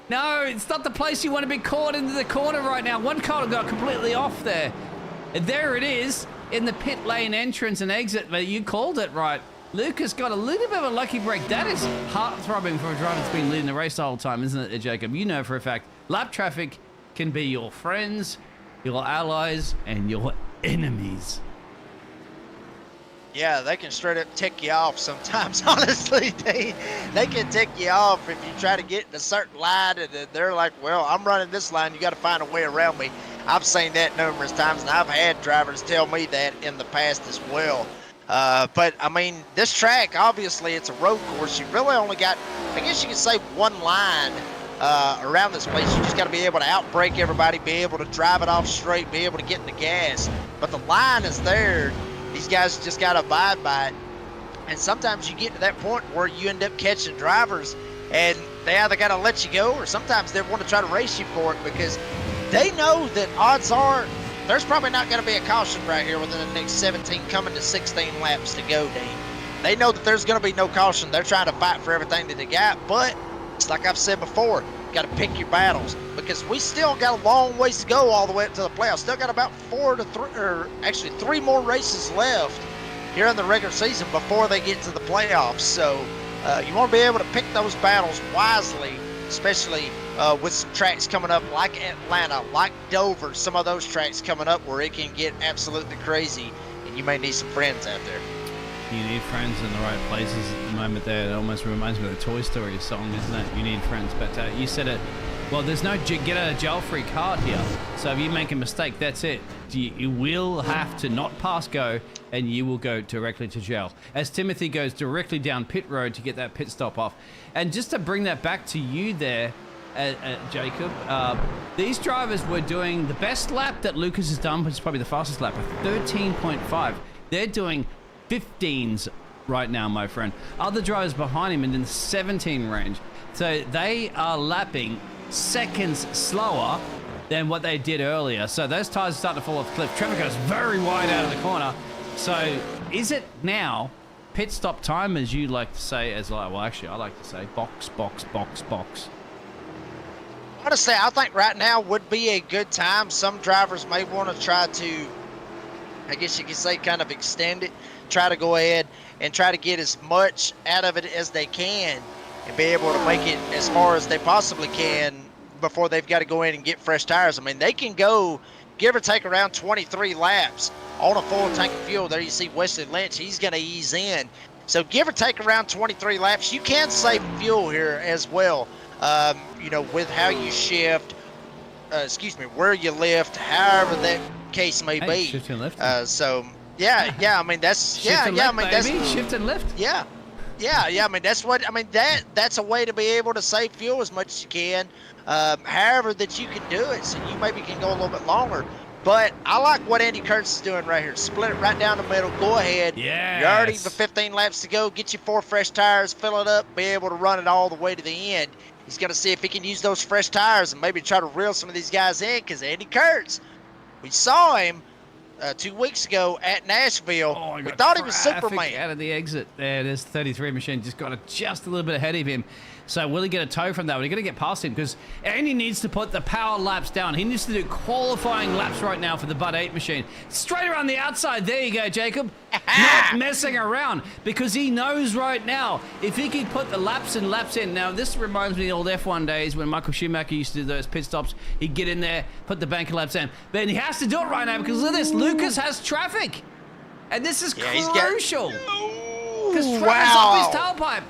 No, it's not the place you want to be caught into the corner right now. One car got completely off there. And there it is in the pit lane entrance and exit. But you called it right. Lucas got a little bit of a lucky break. That is heart-throbbing for a driver that's been leading the race the whole time, isn't it, Jacob? You know for a fact, lap traffic can be your friends, your allies, and your enemies. Yeah, they can straight up tick you off sometimes, honestly, Dean. They can tick you off if you try to get in a certain line and they're like, well, I'm running this line. You got to find a way around me. I've seen that numerous times, and I've had drivers tell me that in the past as well. But, I mean, this track, obviously, it's a road course. You really only got, I guess you could say, one line around this place. You just got to be able to outbrake everybody, be able to drive it off straight, be able to get in the gas. But the line is there. These guys just got to abide by it. And sometimes you get to that point where you end up catching drivers and they either got to let you go or sometimes they want to try to race you for it because they know that odds are there's probably not going to be a caution right here within the next 17 coming to 16 laps to go, Dean. They know that there's going to be no caution. They're trying to fight for everything that they got, but it's like I've said before, you got to pick your battles because we still got a long ways to go all the way up to the playoffs. Still got about 3 more races left here in the regular season before they get to the playoffs. So you want to be able to pick those battles wisely, especially with some tracks coming up like Atlanta, like Dover, some of those tracks coming up where it can get absolutely crazy and you may need some friends out there. You need friends in the right places at the moment there. It almost reminds me of the Toy Story song, isn't it? You need friends. But you said it. Well, there's no get out of jail free card here. So if you make a mistake, that's it. You will have to not pass go and you will go directly to jail. As Timothy goes directly down pit road to get that pit stop off. And just to bring that back to you there, Jacob, these drivers were doing the best lap that Lucas has done, which is probably the fastest lap, a 13.5. They're doing 15s right now, my friend. Other drivers behind him in the 17 range. So they are lapping seconds slower than what they did earlier. So those tires are starting to fall off the cliff. Trevor goes very wide out of the corner. So is it now pit stop time, as you like to say, well, actually, I like to say box. Honestly, I think right now would be a good time. Some drivers may want to try to, I guess you could say, kind of extend it. Try to go ahead and try to get as much out of it as they can and be able to make it as far as they possibly can before they've got to go in and get fresh tires. I mean, they can go, give or take, around 23 laps on a full tank of fuel. There you see Wesley Lynch. He's going to ease in. So give or take around 23 laps. You can save fuel here as well, you know, with how you shift, where you lift, however that case may be. Shift and lift. Yeah, I mean, that's, shift and lift. Yeah, I mean, that's a way to be able to save fuel as much as you can, however that you can do it, so you maybe can go a little bit longer. But I like what Andy Kurtz is doing right here. Split it right down the middle. Go ahead. Yes. You're already with 15 laps to go. Get you 4 fresh tires. Fill it up. Be able to run it all the way to the end. He's going to see if he can use those fresh tires and maybe try to reel some of these guys in because Andy Kurtz, we saw him 2 weeks ago at Nashville. Oh, we thought he was Superman. Out of the exit. There, there's 33 machine. Just got just a little bit ahead of him. So will he get a tow from that? Well, he's going to get past him because Andy needs to put the power laps down. He needs to do qualifying laps right now for the Bud 8 machine. Straight around the outside. There you go, Jacob. Not messing around because he knows right now if he can put the laps in. Now, this reminds me of the old F1 days when Michael Schumacher used to do those pit stops. He'd get in there, put the bank of laps in. But he has to do it right now because look at this. Lucas has traffic. And this is crucial. Because Trevor's off his tailpipe.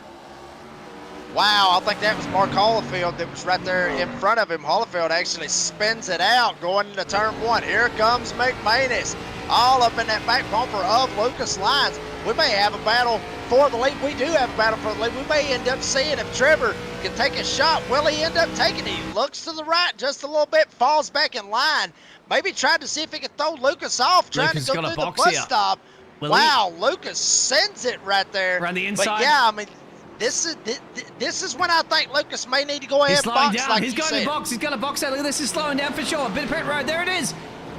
Wow, I think that was Mark Hollifield that was right there in front of him. Hollifield actually spins it out going into turn 1. Here comes McManus, all up in that back bumper of Lucas Lyons. We may have a battle for the lead. We do have a battle for the lead. We may end up seeing if Trevor can take a shot. Will he end up taking it? He looks to the right just a little bit, falls back in line. Maybe tried to see if he could throw Lucas off, trying Lucas to go got a through the box bus here. stop. Will Wow, Lucas sends it right there. Around the inside. But yeah, I mean, this is when I think Lucas may need to go ahead He's and slowing box down. like He's you got said. a box. He's got a box out. Look at this. He's slowing down for sure. Bit of pit road. There it is.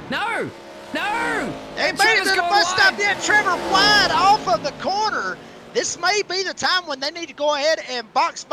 No. No. They And made it Trevor's to the going bus stop. wide. Yeah, Trevor wide off of the corner. This may be the time when they need to go ahead and box,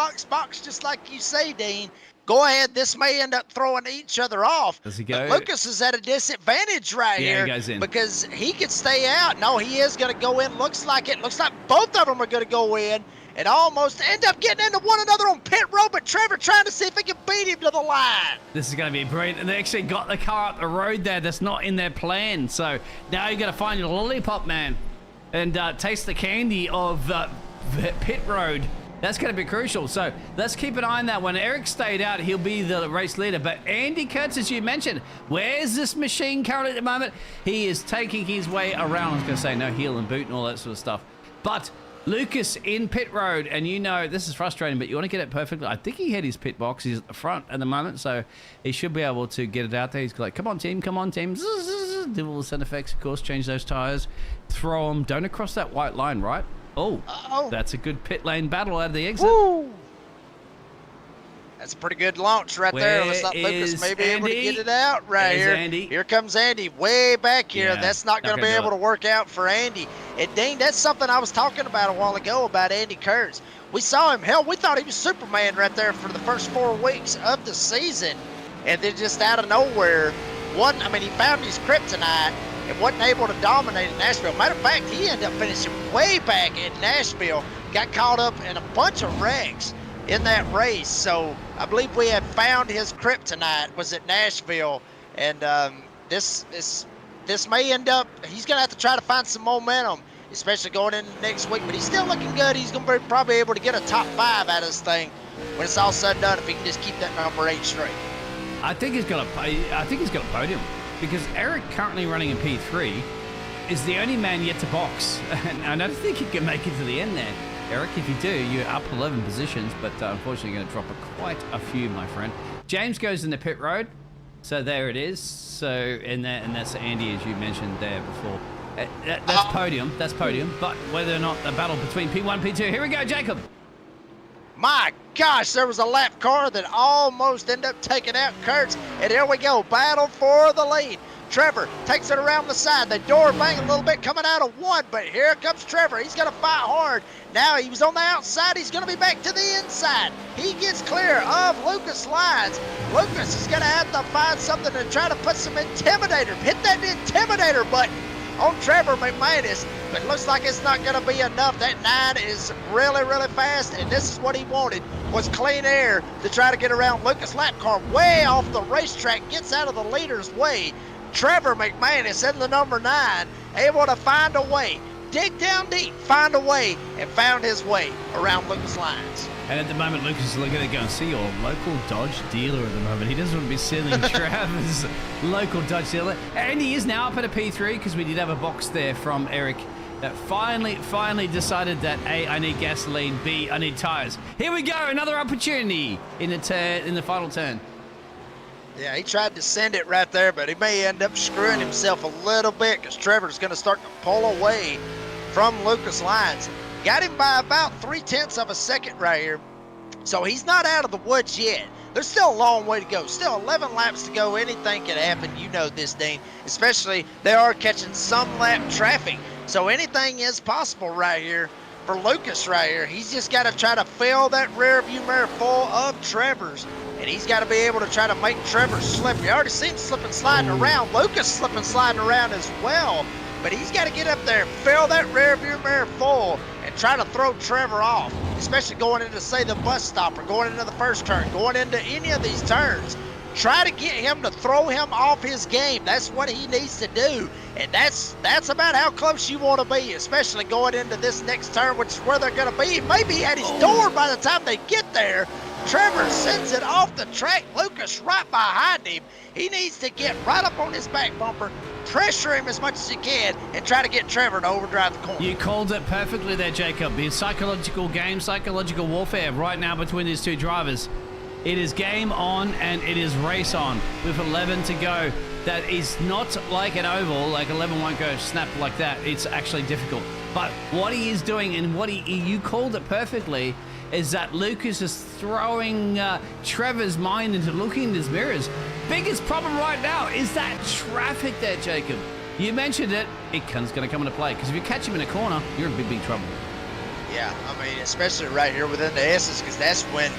just like you say, Dean. Go ahead. This may end up throwing each other off. Does he But go? Lucas is at a disadvantage right Yeah, he here goes in. because he could stay out. No, he is going to go in. Looks like it. Looks like both of them are going to go in and almost end up getting into one another on pit road. But Trevor trying to see if he can beat him to the line. This is going to be brilliant. And they actually got the car up the road there. That's not in their plan. So now you got to find your lollipop, man, and taste the candy of pit road. That's going to be crucial. So let's keep an eye on that. When Eric stayed out, he'll be the race leader. But Andy Kurtz, as you mentioned, where's this machine currently at the moment? He is taking his way around. I was going to say no heel and boot and all that sort of stuff. But Lucas in pit road, and you know this is frustrating, but you want to get it perfectly. I think he had his pit box. He's at the front at the moment, so he should be able to get it out there. He's like, come on, team, come on, team. Zzz, zzz, zzz. Do all the sound effects, of course, change those tires, throw them. Don't across that white line, right? Oh, that's a good pit lane battle out of the exit. Woo! That's a pretty good launch right there. Looks like Where Lucas is may be able to Andy? get it out right There's here. Andy. Here comes Andy way back here. Yeah, That's not going to be able to work out for Andy. And Dean, that's something I was talking about a while ago about Andy Kurtz. We saw him. Hell, we thought he was Superman right there for the first 4 weeks of the season. And then just out of nowhere, he found his kryptonite and wasn't able to dominate in Nashville. Matter of fact, he ended up finishing way back in Nashville. Got caught up in a bunch of wrecks in that race. So I believe we had found his kryptonite was at Nashville. And this may end up, he's going to have to try to find some momentum, especially going into next week. But he's still looking good. He's going to be probably able to get a top 5 out of this thing when it's all said and done if he can just keep that number 8 straight. I think he's got a podium because Eric, currently running in P3, is the only man yet to box. And I don't think he can make it to the end there. Eric, if you do, you're up 11 positions, but unfortunately you're going to drop quite a few, my friend. James goes in the pit road, so there it is. So and that's Andy, as you mentioned there before. That's podium. That's podium. But whether or not a battle between P1 and P2, here we go, Jacob. My gosh, there was a lap car that almost ended up taking out Kurtz. And here we go, battle for the lead. Trevor takes it around the side. The door banging a little bit coming out of 1, but here comes Trevor. He's going to fight hard. Now he was on the outside. He's going to be back to the inside. He gets clear of Lucas lines. Lucas is going to have to find something to try to put some intimidator. Hit that intimidator button on Trevor McManus, but it looks like it's not going to be enough. That 9 is really, really fast, and this is what he wanted, was clean air to try to get around Lucas. Lap car way off the racetrack, gets out of the leader's way. Trevor McManus in the number 9, able to find a way, dig down deep, find a way, and found his way around Lucas lines. And at the moment, Lucas is looking to go and see your local Dodge dealer at the moment. He doesn't want to be sealing Travis' local Dodge dealer. And he is now up at a P3 because we did have a box there from Eric that finally decided that A, I need gasoline, B, I need tires. Here we go, another opportunity in the final turn. Yeah, he tried to send it right there, but he may end up screwing himself a little bit because Trevor's going to start to pull away from Lucas lines. Got him by about 0.3 of a second right here. So he's not out of the woods yet. There's still a long way to go. Still 11 laps to go. Anything can happen. You know this, Dean. Especially they are catching some lap traffic. So anything is possible right here for Lucas right here. He's just got to try to fill that rear view mirror full of Trevor's. And he's got to be able to try to make Trevor slip. You already seen him slipping, sliding around. Lucas slipping, sliding around as well. But he's got to get up there, fill that rear view mirror full, and try to throw Trevor off, especially going into, say, the bus stop or going into the first turn, going into any of these turns. Try to get him to throw him off his game. That's what he needs to do. And that's about how close you want to be, especially going into this next turn, which is where they're going to be. Maybe at his door by the time they get there. Trevor sends it off the track. Lucas right behind him. He needs to get right up on his back bumper, pressure him as much as he can, and try to get Trevor to overdrive the corner. You called it perfectly there, Jacob. The psychological game, psychological warfare right now between these two drivers. It is game on and it is race on with 11 to go. That is not like an oval, like 11 won't go snap like that. It's actually difficult. But what he is doing, and what you called it perfectly, is that Lucas is throwing Trevor's mind into looking in his mirrors. Biggest problem right now is that traffic there, Jacob. You mentioned it. It's going to come into play, because if you catch him in a corner, you're in big, big trouble. Yeah, I mean, especially right here within the S's, because that's when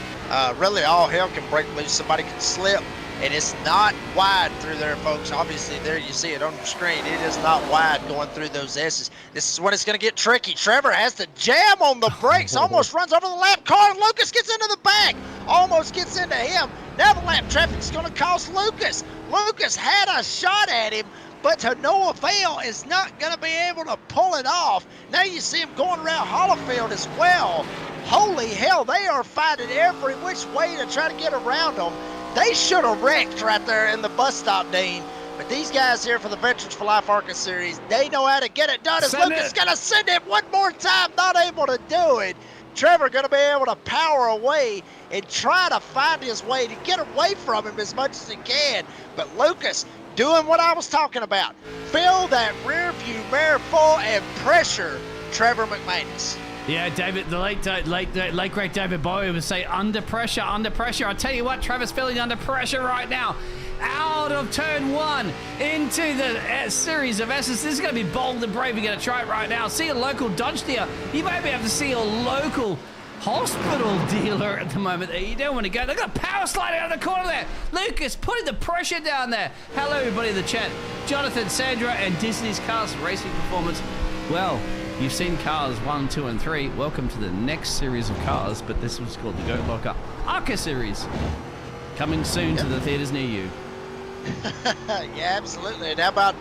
really all hell can break loose. Somebody can slip, and it's not wide through there, folks. Obviously, there you see it on your screen. It is not wide going through those S's. This is when it's going to get tricky. Trevor has to jam on the brakes, almost runs over the lap car, and Lucas gets into the back, almost gets into him. Now the lap traffic's going to cost Lucas. Lucas had a shot at him, but to no avail, is not going to be able to pull it off. Now you see him going around Hollifield as well. Holy hell, they are fighting every which way to try to get around them. They should have wrecked right there in the bus stop, Dean. But these guys here for the Veterans for Life ARCA series, they know how to get it done. As Lucas going to send it one more time, not able to do it. Trevor going to be able to power away and try to find his way to get away from him as much as he can. But Lucas doing what I was talking about. Fill that rear view mirror full and pressure Trevor McManus. Yeah, David, the late great David Bowie would say under pressure, under pressure. I'll tell you what, Trevor's feeling under pressure right now. Out of turn one into the series of S's. This is going to be bold and brave. You're going to try it right now. See a local Dodge dealer. You might be able to see a local hospital dealer at the moment there. You don't want to go. They've got a power slide out of the corner there. Lucas putting the pressure down there. Hello, everybody in the chat. Jonathan, Sandra, and Disney's Cars Racing Performance. Well, you've seen Cars 1, 2, and 3. Welcome to the next series of cars, but this was called the Goat Locker ARCA series. Coming soon to the theaters near you. Yeah, absolutely. And how about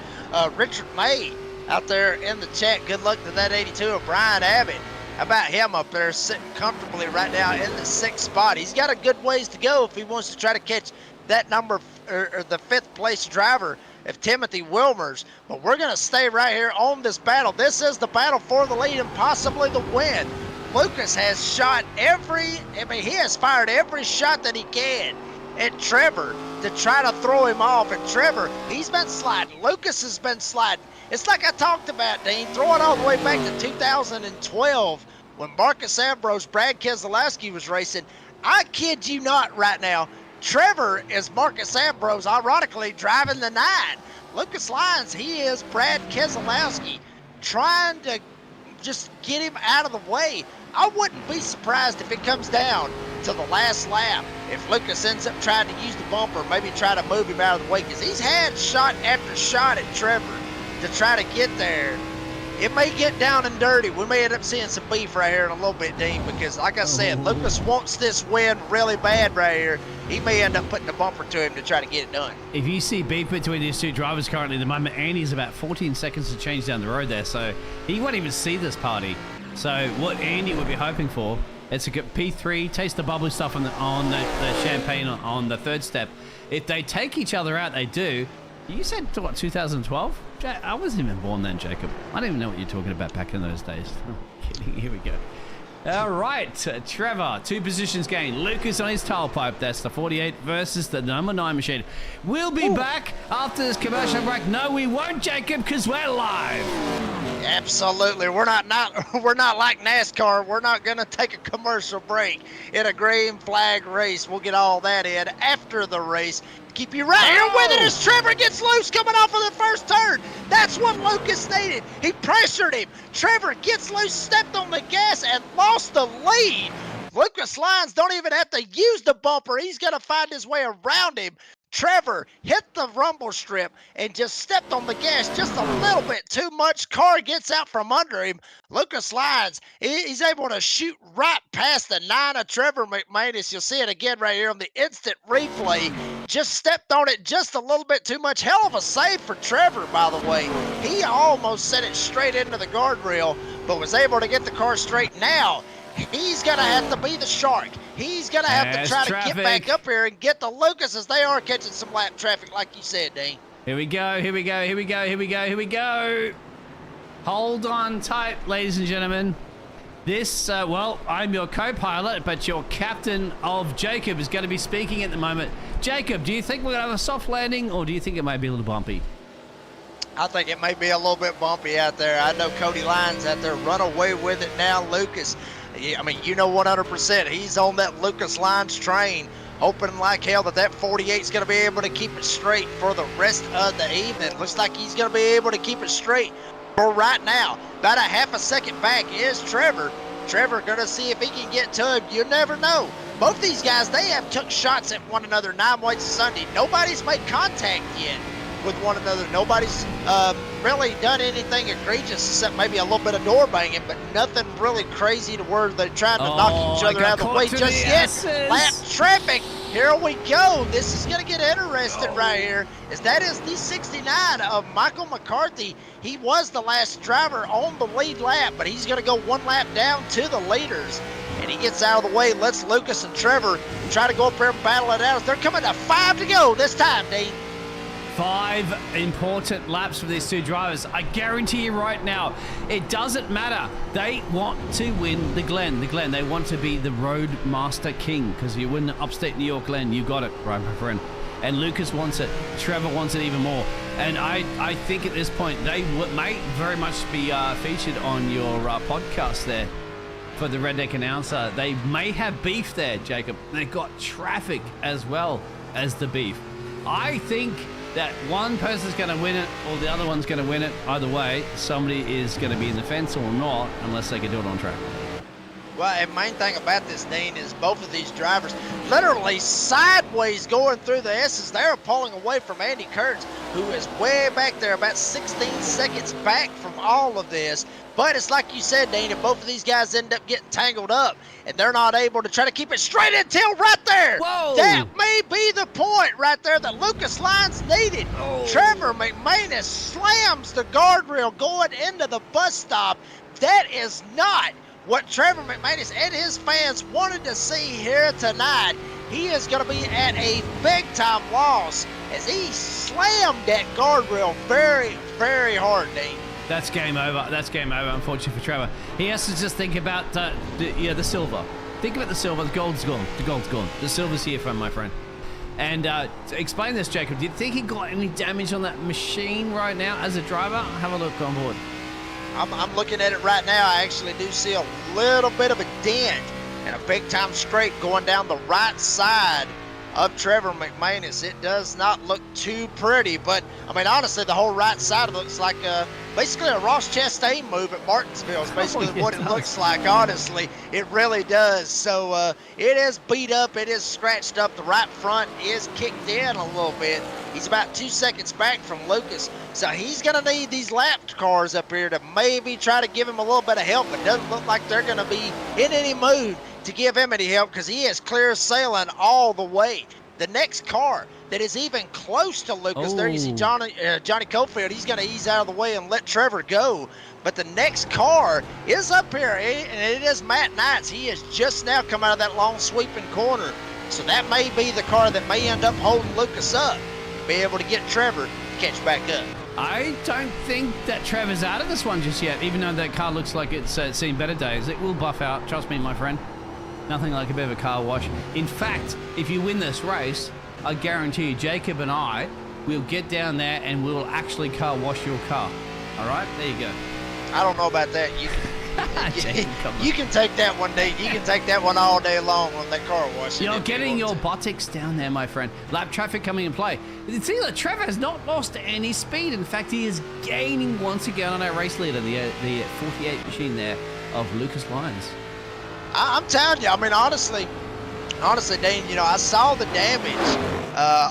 Richard May out there in the chat? Good luck to that 82 of Brian Abbott. How about him up there sitting comfortably right now in the 6th spot? He's got a good ways to go if he wants to try to catch that number, or the 5th place driver of Timothy Wilmers. But we're going to stay right here on this battle. This is the battle for the lead and possibly the win. Lucas has shot he has fired every shot that he can at Trevor to try to throw him off. And Trevor, he's been sliding. Lucas has been sliding. It's like I talked about, Dean, throwing all the way back to 2012 when Marcus Ambrose, Brad Keselowski was racing. I kid you not right now, Trevor is Marcus Ambrose, ironically, driving the 9. Lucas Lyons, he is Brad Keselowski, trying to just get him out of the way. I wouldn't be surprised if it comes down to the last lap. If Lucas ends up trying to use the bumper, maybe try to move him out of the way, because he's had shot after shot at Trevor to try to get there. It may get down and dirty. We may end up seeing some beef right here in a little bit, Dean, because like I said, Lucas wants this win really bad right here. He may end up putting a bumper to him to try to get it done. If you see beef between these two drivers currently at the moment, Andy's about 14 seconds to change down the road there, so he won't even see this party. So what Andy would be hoping for, it's a good P3, taste the bubbly stuff on the champagne on the 3rd step. If they take each other out, they do. You said, what, 2012? I wasn't even born then, Jacob. I don't even know what you're talking about back in those days. I'm kidding. Here we go. All right, Trevor, 2 positions gained. Lucas on his tailpipe. That's the 48 versus the number 9 machine. We'll be back after this commercial break. No, we won't, Jacob, because we're live. Absolutely. We're not like NASCAR. We're not going to take a commercial break in a green flag race. We'll get all that in after the race. Keep you right here with it as Trevor gets loose coming off of the first turn. That's what Lucas needed. He pressured him. Trevor gets loose, stepped on the gas, and lost the lead. Lucas Lyons don't even have to use the bumper. He's going to find his way around him. Trevor hit the rumble strip and just stepped on the gas just a little bit too much. Car gets out from under him. Lucas Lyons, he's able to shoot right past the 9 of Trevor McManus. You'll see it again right here on the instant replay. Just stepped on it just a little bit too much. Hell of a save for Trevor, by the way. He almost sent it straight into the guardrail, but was able to get the car straight. Now, he's going to have to be the shark. He's going to have to There's try to traffic. get back up here and get the Lucas as they are catching some lap traffic, like you said, Dean. Here we go, here we go, here we go, here we go, here we go. Hold on tight, ladies and gentlemen. This, well, I'm your co-pilot, but your captain of Jacob is going to be speaking at the moment. Jacob, do you think we're going to have a soft landing, or do you think it may be a little bumpy? I think it may be a little bit bumpy out there. I know Cody Lyons out there. Run away with it now, Lucas. I mean, you know 100%. He's on that Lucas Lyons train, hoping like hell that 48 is going to be able to keep it straight for the rest of the evening. Looks like he's going to be able to keep it straight for right now. About a half a second back is Trevor. Trevor going to see if he can get to him. You never know. Both these guys, they have took shots at one another 9 ways Sunday. Nobody's made contact yet with one another. Nobody's really done anything egregious except maybe a little bit of door banging, but nothing really crazy to where they're trying to knock each other out of the way just yet. Lap traffic. Here we go. This is going to get interesting right here, as that is the 69 of Michael McCarthy. He was the last driver on the lead lap, but he's going to go one lap down to the leaders. And he gets out of the way, lets Lucas and Trevor try to go up there and battle it out. They're coming to 5 to go this time, Dean. 5 important laps for these two drivers. I guarantee you right now, it doesn't matter. They want to win the Glen. They want to be the Roadmaster King, because you win the upstate New York Glen. You got it, right, my friend. And Lucas wants it. Trevor wants it even more. And I think at this point, they may very much be featured on your podcast there for the Redneck Announcer. They may have beef there, Jacob. They've got traffic as well as the beef. I think that one person's going to win it or the other one's going to win it. Either way, somebody is going to be in the fence or not, unless they can do it on track. Well, and main thing about this, Dean, is both of these drivers literally sideways going through the S's. They're pulling away from Andy Kurtz, who is way back there, about 16 seconds back from all of this. But it's like you said, Dean, if both of these guys end up getting tangled up and they're not able to try to keep it straight until right there. Whoa. That may be the point right there that Lucas Lyons needed. Oh. Trevor McManus slams the guardrail going into the bus stop. That is not what Trevor McManus and his fans wanted to see here tonight. He is going to be at a big-time loss as he slammed that guardrail very, very hard, Dean. That's game over. That's game over, unfortunately for Trevor. He has to just think about the silver. Think about the silver. The gold's gone. The gold's gone. The silver's here, my friend. And explain this, Jacob. Do you think he got any damage on that machine right now as a driver? Have a look on board. I'm looking at it right now. I actually do see a little bit of a dent and a big-time scrape going down the right side of Trevor McManus. It does not look too pretty, but I mean, honestly, the whole right side looks like basically a Ross Chastain move at Martinsville is basically what it looks like. Honestly, it really does. So it is beat up, it is scratched up. The right front is kicked in a little bit. He's about 2 seconds back from Lucas, so he's going to need these lap cars up here to maybe try to give him a little bit of help. It doesn't look like they're going to be in any mood to give him any help, because he is clear sailing all the way. The next car that is even close to Lucas, there you see Johnny Cofield. He's going to ease out of the way and let Trevor go. But the next car is up here, and it is Matt Knights. He has just now come out of that long sweeping corner. So that may be the car that may end up holding Lucas up, be able to get Trevor to catch back up. I don't think that Trevor's out of this one just yet, even though that car looks like it's seen better days. It will buff out, trust me, my friend. Nothing like a bit of a car wash. In fact, if you win this race, I guarantee you, Jacob and I will get down there and we'll actually car wash your car. All right? There you go. I don't know about that. You Jacob, come on. you can take that one, Dean. You can take that one all day long on that car wash. You're getting your buttocks down there, my friend. Lap traffic coming in play. You see that Trevor has not lost any speed. In fact, he is gaining once again on our race leader, the 48 machine there of Lucas Lyons. I'm telling you, I mean, honestly, Dean, you know, I saw the damage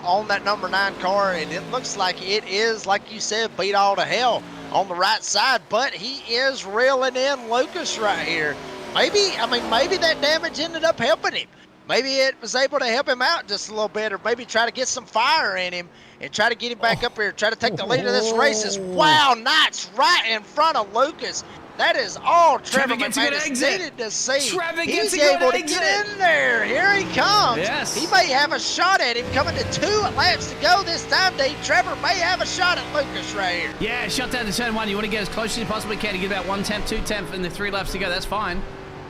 on that number 9 car, and it looks like it is, like you said, beat all to hell on the right side, but he is reeling in Lucas right here. Maybe that damage ended up helping him. Maybe it was able to help him out just a little bit, or maybe try to get some fire in him and try to get him back up here, try to take the lead of this race. Wow, Knights right in front of Lucas. That is all Trevor gets a good McManus exit. needed to see. Trevor gets He's a good able to exit. get in there. Here he comes. Yes. He may have a shot at him coming to 2 laps to go this time, Dave. Trevor may have a shot at Lucas right here. Yeah, shut down to turn 1. You want to get as close as you possibly can to get about 1/10, 2/10 in the 3 laps to go. That's fine.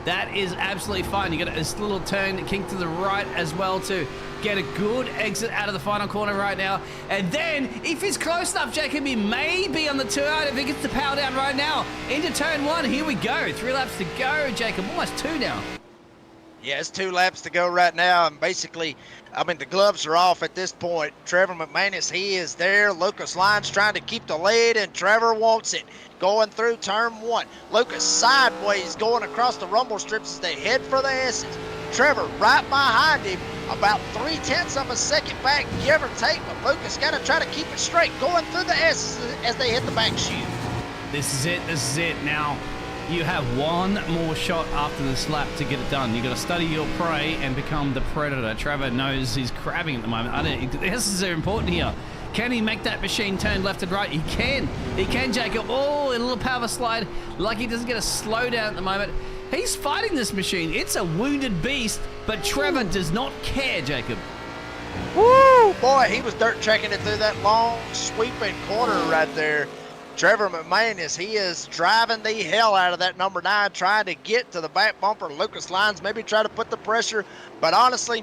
That is absolutely fine. You got this little turn, kink to the right as well to get a good exit out of the final corner right now. And then, if he's close enough, Jacob, he may be on the 2 out if he gets the power down right now. Into turn 1. Here we go. 3 laps to go, Jacob. Almost 2 now. Yeah, it's 2 laps to go right now, and basically, I mean, the gloves are off at this point. Trevor McManus, he is there. Lucas Lyons trying to keep the lead, and Trevor wants it. Going through turn 1. Lucas sideways going across the rumble strips as they head for the S's. Trevor right behind him, about 3/10 of a second back, give or take, but Lucas got to try to keep it straight, going through the S's as they hit the back chute. This is it. This is it. Now, you have one more shot after this lap to get it done. You got to study your prey and become the predator. Trevor knows he's crabbing at the moment. This is important here. Can he make that machine turn left and right? He can. He can, Jacob. Oh, a little power slide. Lucky he doesn't get a slowdown at the moment. He's fighting this machine. It's a wounded beast, but Trevor does not care, Jacob. Woo! Boy, he was dirt tracking it through that long, sweeping corner right there. Trevor McManus, he is driving the hell out of that number 9, trying to get to the back bumper. Lucas Lyons maybe try to put the pressure, but honestly,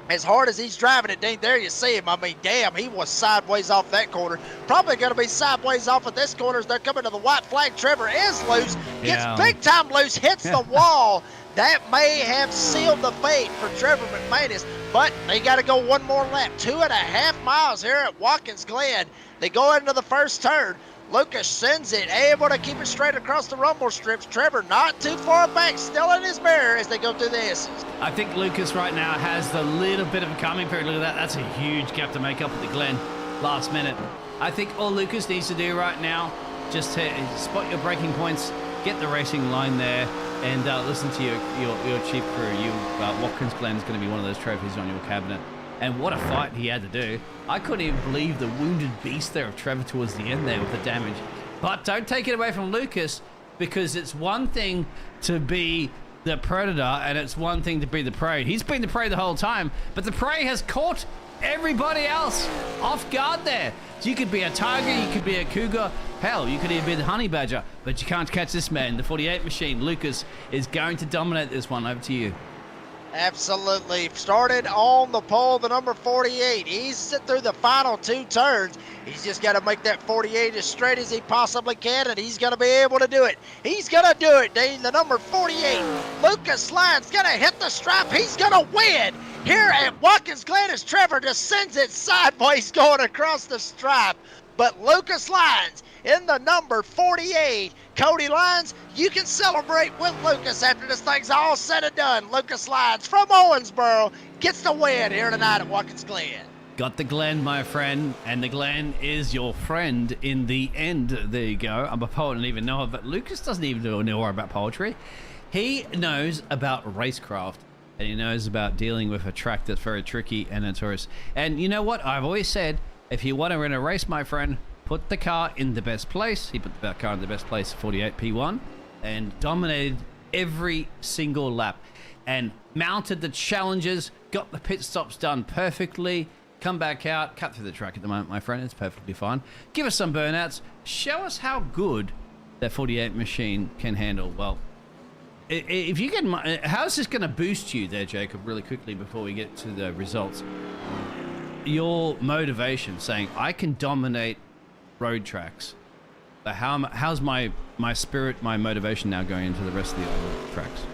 as hard as he's driving it, Dean, there you see him. I mean, damn, he was sideways off that corner. Probably going to be sideways off of this corner as they're coming to the white flag. Trevor is loose, gets big time loose, hits the wall. That may have sealed the fate for Trevor McManus, but they got to go one more lap. 2.5 miles here at Watkins Glen. They go into the first turn. Lucas sends it, able to keep it straight across the rumble strips. Trevor not too far back, still in his mirror as they go through the S's. I think Lucas right now has the little bit of a coming period. Look at that. That's a huge gap to make up at the Glen last minute. I think all Lucas needs to do right now, just to spot your braking points, get the racing line there, and listen to your chief crew. Watkins Glen is going to be one of those trophies on your cabinet. And what a fight he had to do. I couldn't even believe the wounded beast there of Trevor towards the end there with the damage. But don't take it away from Lucas, because it's one thing to be the predator and it's one thing to be the prey. He's been the prey the whole time, but the prey has caught everybody else off guard there. So you could be a tiger, you could be a cougar, hell, you could even be the honey badger, but you can't catch this man. The 48 machine, Lucas, is going to dominate this one. Over to you. Absolutely. Started on the pole, the number 48. He's through the final 2 turns. He's just got to make that 48 as straight as he possibly can, and he's going to be able to do it. He's going to do it, Dean. The number 48, Lucas Lyons, going to hit the stripe. He's going to win here at Watkins Glen as Trevor just sends it sideways going across the stripe. But Lucas Lyons in the number 48. Cody Lyons, you can celebrate with Lucas after this thing's all said and done. Lucas Lyons from Owensboro gets the win here tonight at Watkins Glen. Got the Glen, my friend, and the Glen is your friend in the end. There you go. I'm a poet and even know it, but Lucas doesn't even know about poetry. He knows about racecraft, and he knows about dealing with a track that's very tricky and notorious. And you know what? I've always said, if you want to win a race, my friend, put the car in the best place. He put the car in the best place, 48 P1, and dominated every single lap and mounted the challenges, got the pit stops done perfectly, come back out, cut through the track at the moment, my friend. It's perfectly fine. Give us some burnouts. Show us how good that 48 machine can handle. Well, if you get, how's this going to boost you there, Jacob, really quickly before we get to the results? Your motivation, saying, I can dominate road tracks. But how's my spirit, my motivation now going into the rest of the other tracks?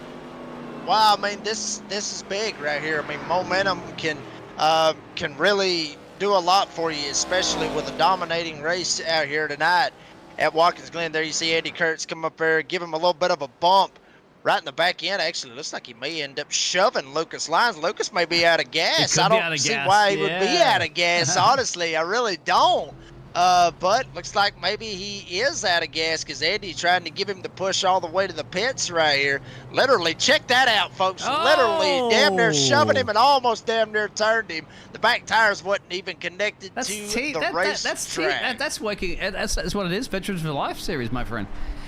Wow, I mean, this is big right here. I mean, momentum can really do a lot for you, especially with a dominating race out here tonight at Watkins Glen. There you see Andy Kurtz come up there, give him a little bit of a bump right in the back end. Actually, looks like he may end up shoving Lucas Lyons. Lucas may be out of gas. I don't see why he would be out of gas, honestly. I really don't. But looks like maybe he is out of gas because Andy's trying to give him the push all the way to the pits right here. Literally, check that out, folks. Literally, damn near shoving him and almost damn near turned him. The back tires wasn't even connected to the race track. That's working. That's what it is. Veterans for Life series, my friend.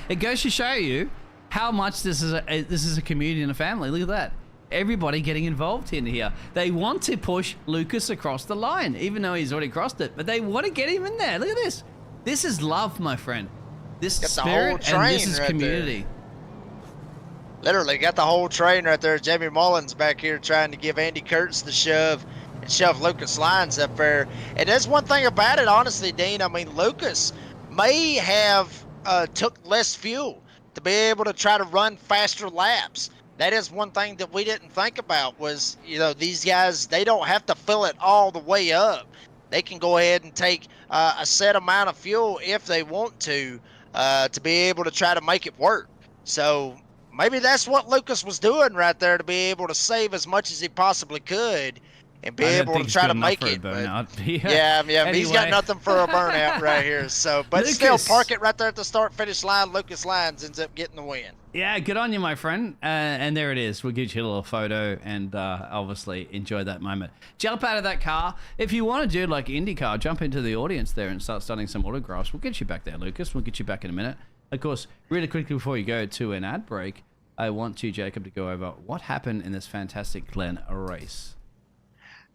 It goes to show you how much this is a community and a family. Look at that. Everybody getting involved in here. They want to push Lucas across the line, even though he's already crossed it. But they want to get him in there. Look at this. This is love, my friend. This Got the spirit whole and train this is right community. Literally got the whole train right there. Jamie Mullins back here trying to give Andy Kurtz the shove and shove Lucas Lyons up there. And there's one thing about it, honestly, Dean. I mean, Lucas may have took less fuel to be able to try to run faster laps. That is one thing that we didn't think about was, these guys, they don't have to fill it all the way up. They can go ahead and take a set amount of fuel if they want to be able to try to make it work. So maybe that's what Lucas was doing right there to be able to save as much as he possibly could and be able to try to make it. Burnout. Yeah, Anyway. He's got nothing for a burnout right here. So, but still, Lucas. park it right there at the start-finish line. Lucas Lyons ends up getting the win. Yeah, good on you, my friend. And there it is. We'll get you a little photo and obviously enjoy that moment. Jump out of that car. If you want to do like IndyCar, jump into the audience there and start starting some autographs. We'll get you back there, Lucas. We'll get you back in a minute. Of course, really quickly before you go to an ad break, I want you, Jacob, to go over what happened in this fantastic Glen race.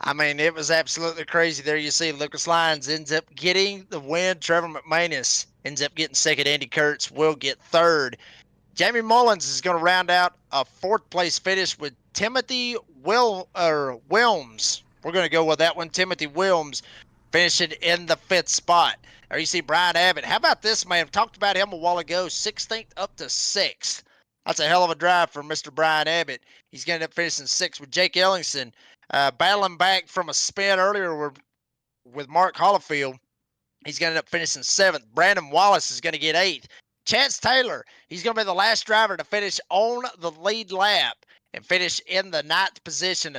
I mean, it was absolutely crazy. There you see Lucas Lyons ends up getting the win. Trevor McManus ends up getting second. Andy Kurtz will get third. Jamie Mullins is going to round out a fourth place finish with Timothy Wilms. We're going to go with that one. Timothy Wilms finishing in the fifth spot. There you see Brian Abbott. How about this, man? Talked about him a while ago. 16th up to 6th. That's a hell of a drive for Mr. Brian Abbott. He's going to end up finishing 6th with Jake Ellingson. Battling back from a spin earlier with Mark Hollifield. He's going to end up finishing 7th. Brandon Wallace is going to get 8th. Chance Taylor, he's going to be the last driver to finish on the lead lap and finish in the 9th position,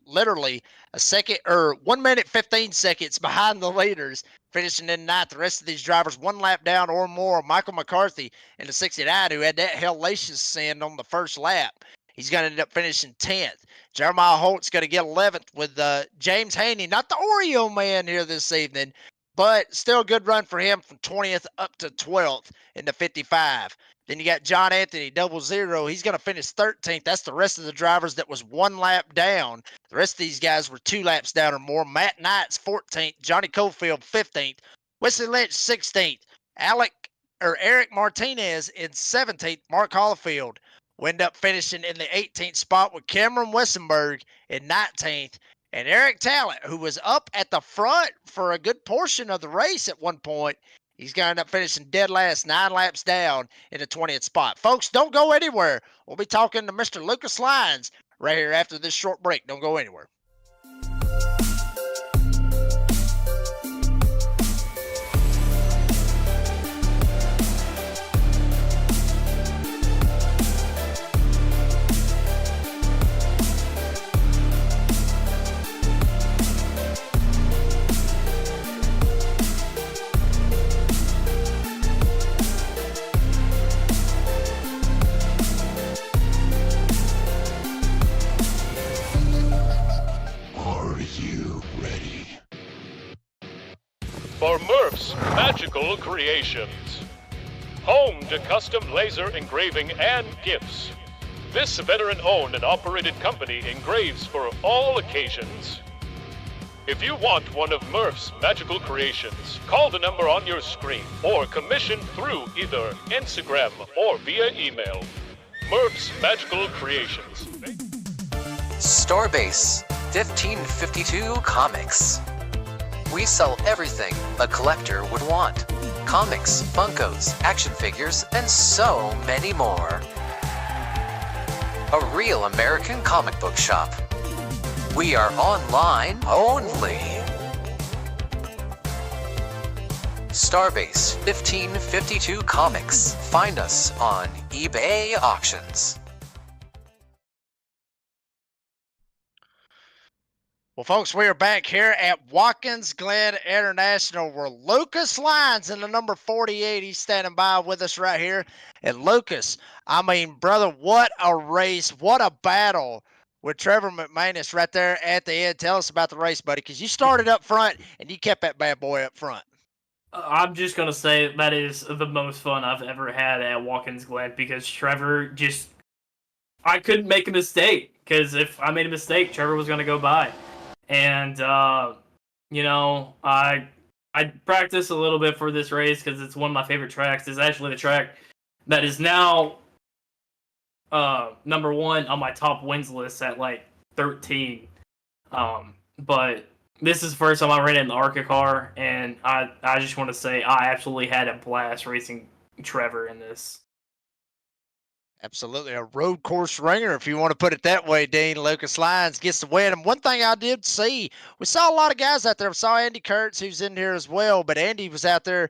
literally a second or 1 minute, 15 seconds behind the leaders, finishing in 9th. The rest of these drivers 1 lap down or more. Michael McCarthy in the 69, who had that hellacious sin on the first lap. He's going to end up finishing 10th. Jeremiah Holt's going to get 11th with James Haney, not the Oreo man here this evening, but still a good run for him from 20th up to 12th in the 55. Then you got John Anthony, 00. He's going to finish 13th. That's the rest of the drivers that was 1 lap down. The rest of these guys were 2 laps down or more. Matt Knight's 14th. Johnny Cofield, 15th. Wesley Lynch, 16th. Eric Martinez in 17th. Mark Hollifield will end up finishing in the 18th spot with Cameron Wessenberg in 19th. And Eric Talent, who was up at the front for a good portion of the race at one point, he's going to end up finishing dead last, 9 laps down in the 20th spot. Folks, don't go anywhere. We'll be talking to Mr. Lucas Lyons right here after this short break. Don't go anywhere. For Murph's Magical Creations. Home to custom laser engraving and gifts. This veteran-owned and operated company engraves for all occasions. If you want one of Murph's Magical Creations, call the number on your screen or commission through either Instagram or via email. Murph's Magical Creations. Starbase 1552 Comics. We sell everything a collector would want. Comics, Funkos, action figures, and so many more. A real American comic book shop. We are online only. Starbase 1552 Comics. Find us on eBay Auctions. Well, folks, we are back here at Watkins Glen International where Lucas Lyons in the number 48. He's standing by with us right here. And Lucas, I mean, brother, what a race. What a battle with Trevor McManus right there at the end. Tell us about the race, buddy, because you started up front and you kept that bad boy up front. I'm just gonna say that is the most fun I've ever had at Watkins Glen because Trevor just I couldn't make a mistake because if I made a mistake, Trevor was gonna go by, and I practiced a little bit for this race because it's one of my favorite tracks. It's actually the track that is now number one on my top wins list at like 13. But this is the first time I ran in the ARCA car, and I just want to say I absolutely had a blast racing Trevor in this. Absolutely, a road course ringer, if you want to put it that way. Dean Lucas Lyons gets the win. And one thing I did see, we saw a lot of guys out there. We saw Andy Kurtz, who's in here as well, but Andy was out there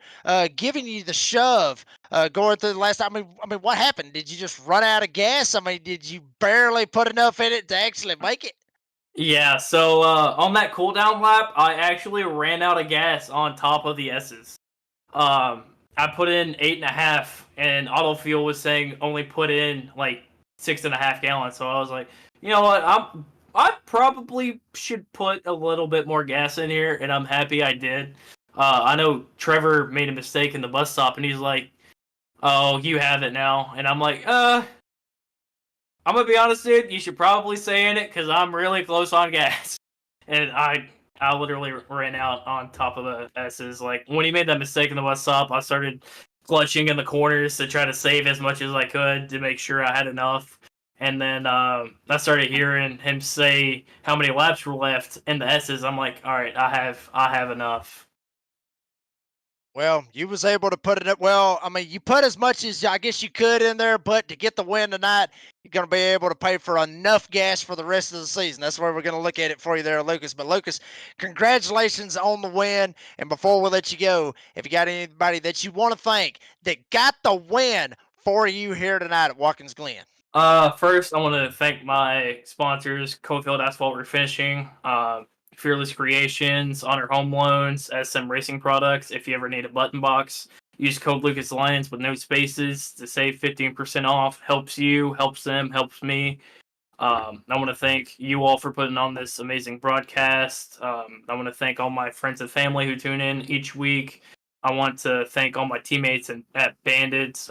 giving you the shove going through the last time. I mean, what happened? Did you just run out of gas? I mean, did you barely put enough in it to actually make it? Yeah, so on that cooldown lap, I actually ran out of gas on top of the S's. I put in 8.5, and auto fuel was saying only put in like 6.5 gallons. So I was like, you know what, I probably should put a little bit more gas in here, and I'm happy I did. I know Trevor made a mistake in the bus stop, and he's like, "Oh, you have it now," and I'm like, I'm gonna be honest, dude. You should probably stay in it because I'm really close on gas, and I literally ran out on top of the S's. Like when he made that mistake in the bus stop, I started clutching in the corners to try to save as much as I could to make sure I had enough. And then I started hearing him say how many laps were left in the S's. I'm like, all right, I have enough. Well, you was able to put it up. Well, I mean, you put as much as I guess you could in there, but to get the win tonight, you're going to be able to pay for enough gas for the rest of the season. That's where we're going to look at it for you there, Lucas. But Lucas, congratulations on the win. And before we let you go, if you got anybody that you want to thank that got the win for you here tonight at Watkins Glen. First, I want to thank my sponsors, Cofield Asphalt Refinishing, Fearless Creations, Honor Home Loans, SM Racing Products. If you ever need a button box, use code Lucas Lyons with no spaces to save 15% off. Helps you, helps them, helps me. I want to thank you all for putting on this amazing broadcast. I want to thank all my friends and family who tune in each week. I want to thank all my teammates at Bandits.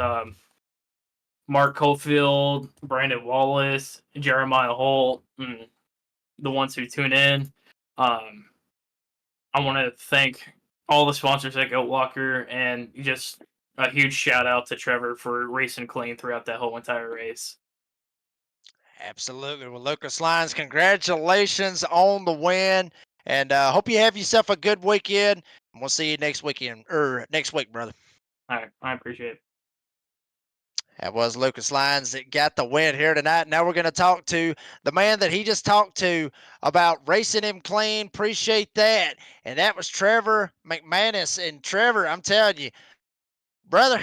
Mark Cofield, Brandon Wallace, Jeremiah Holt, the ones who tune in. I want to thank all the sponsors at Goat Walker, and just a huge shout out to Trevor for racing clean throughout that whole entire race. Absolutely. Well, Lucas Lyons, congratulations on the win. And hope you have yourself a good weekend. And we'll see you next weekend, or next week, brother. All right, I appreciate it. That was Lucas Lyons that got the win here tonight. Now we're going to talk to the man that he just talked to about racing him clean. Appreciate that. And that was Trevor McManus. And Trevor, I'm telling you, brother,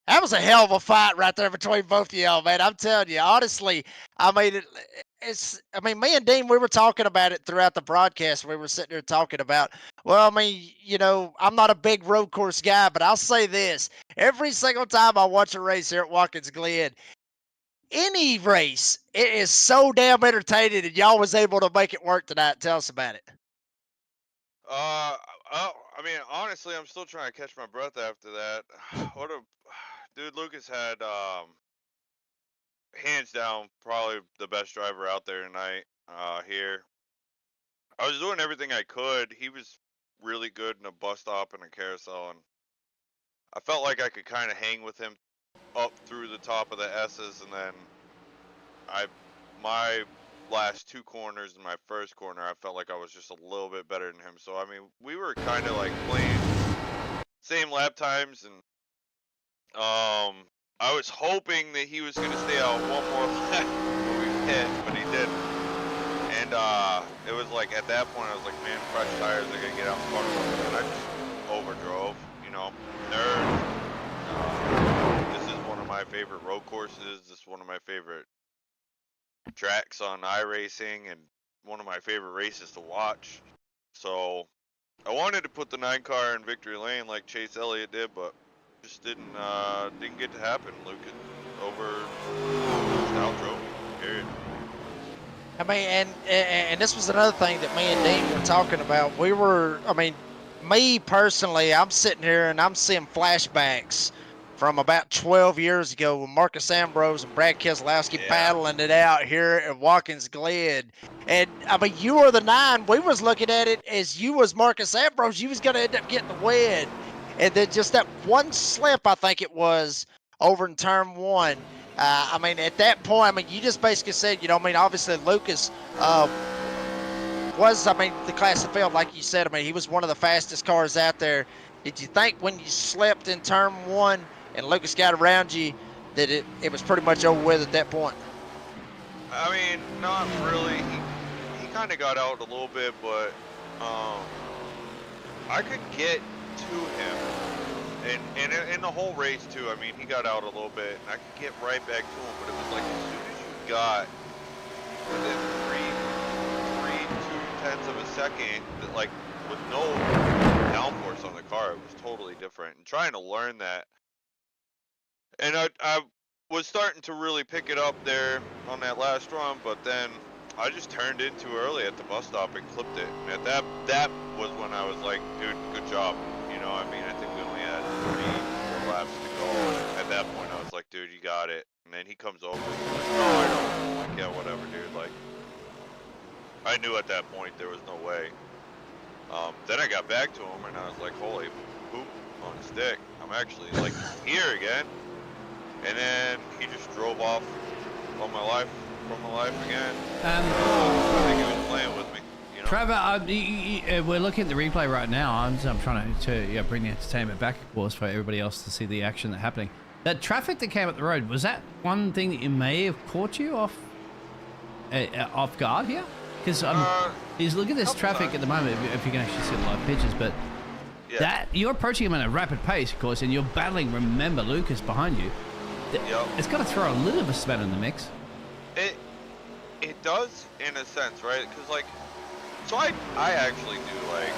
that was a hell of a fight right there between both of y'all, man. I'm telling you, honestly, I mean, me and Dean, we were talking about it throughout the broadcast. We were sitting there talking about, well, I mean, I'm not a big road course guy, but I'll say this. Every single time I watch a race here at Watkins Glen, any race, it is so damn entertaining, and y'all was able to make it work tonight. Tell us about it. I mean, honestly, I'm still trying to catch my breath after that. What a dude, Lucas had hands down probably the best driver out there tonight. Here, I was doing everything I could. He was really good in a bus stop and a carousel, and I felt like I could kind of hang with him up through the top of the S's, and then my last two corners and my first corner, I felt like I was just a little bit better than him. So I mean, we were kind of like playing same lap times, and I was hoping that he was gonna stay out one more lap before we hit, but he didn't. And it was like at that point I was like, man, fresh tires are gonna get out in front of him, and I just overdrove. Nerd. This is one of my favorite road courses. This is one of my favorite tracks on iRacing, and one of my favorite races to watch. So I wanted to put the 9 car in victory lane like Chase Elliott did, but just didn't get to happen. Lucas outdrove me, period. I mean, and this was another thing that me and Dean were talking about. me personally, I'm sitting here and I'm seeing flashbacks from about 12 years ago when Marcus Ambrose and Brad Keselowski Yeah. battling it out here at Watkins Glen. And I mean, you were the 9. We was looking at it as you was Marcus Ambrose. You was going to end up getting the win. And then just that one slip, I think it was, over in turn 1. I mean, at that point, I mean, you just basically said, you know, I mean, obviously Lucas was, I mean, the class of field, like you said, I mean, he was one of the fastest cars out there. Did you think when you slipped in turn 1 and Lucas got around you that it was pretty much over with at that point? I mean, not really. He kind of got out a little bit, but I could get to him. And in the whole race, too, I mean, he got out a little bit, and I could get right back to him, but it was like as soon as you got within 2/10 of a second, that, like, with no downforce on the car, it was totally different. And trying to learn that. And I was starting to really pick it up there on that last run, but then I just turned in too early at the bus stop and clipped it. And at that was when I was like, dude, good job. You know, I mean, I think we only had 3-4 laps to go. And at that point, I was like, dude, you got it. And then he comes over and he's like, no, I don't. I'm like, yeah, whatever, dude. Like, I knew at that point there was no way. Then I got back to him and I was like, holy poop on a stick. I'm actually like here again. And then he just drove off from my life again. I think he was playing with me. You know? Trevor, we're looking at the replay right now. I'm trying to bring the entertainment back, of course, for everybody else to see the action that's happening. That traffic that came up the road, was that one thing that you may have caught you off guard here? Because look at this traffic at the moment, if you can actually see the live pictures, but Yeah. that you're approaching him at a rapid pace, of course, and you're battling, remember, Lucas behind you. Yep. It's got to throw a little bit of spat in the mix. It does in a sense, right? Because like, so I actually do like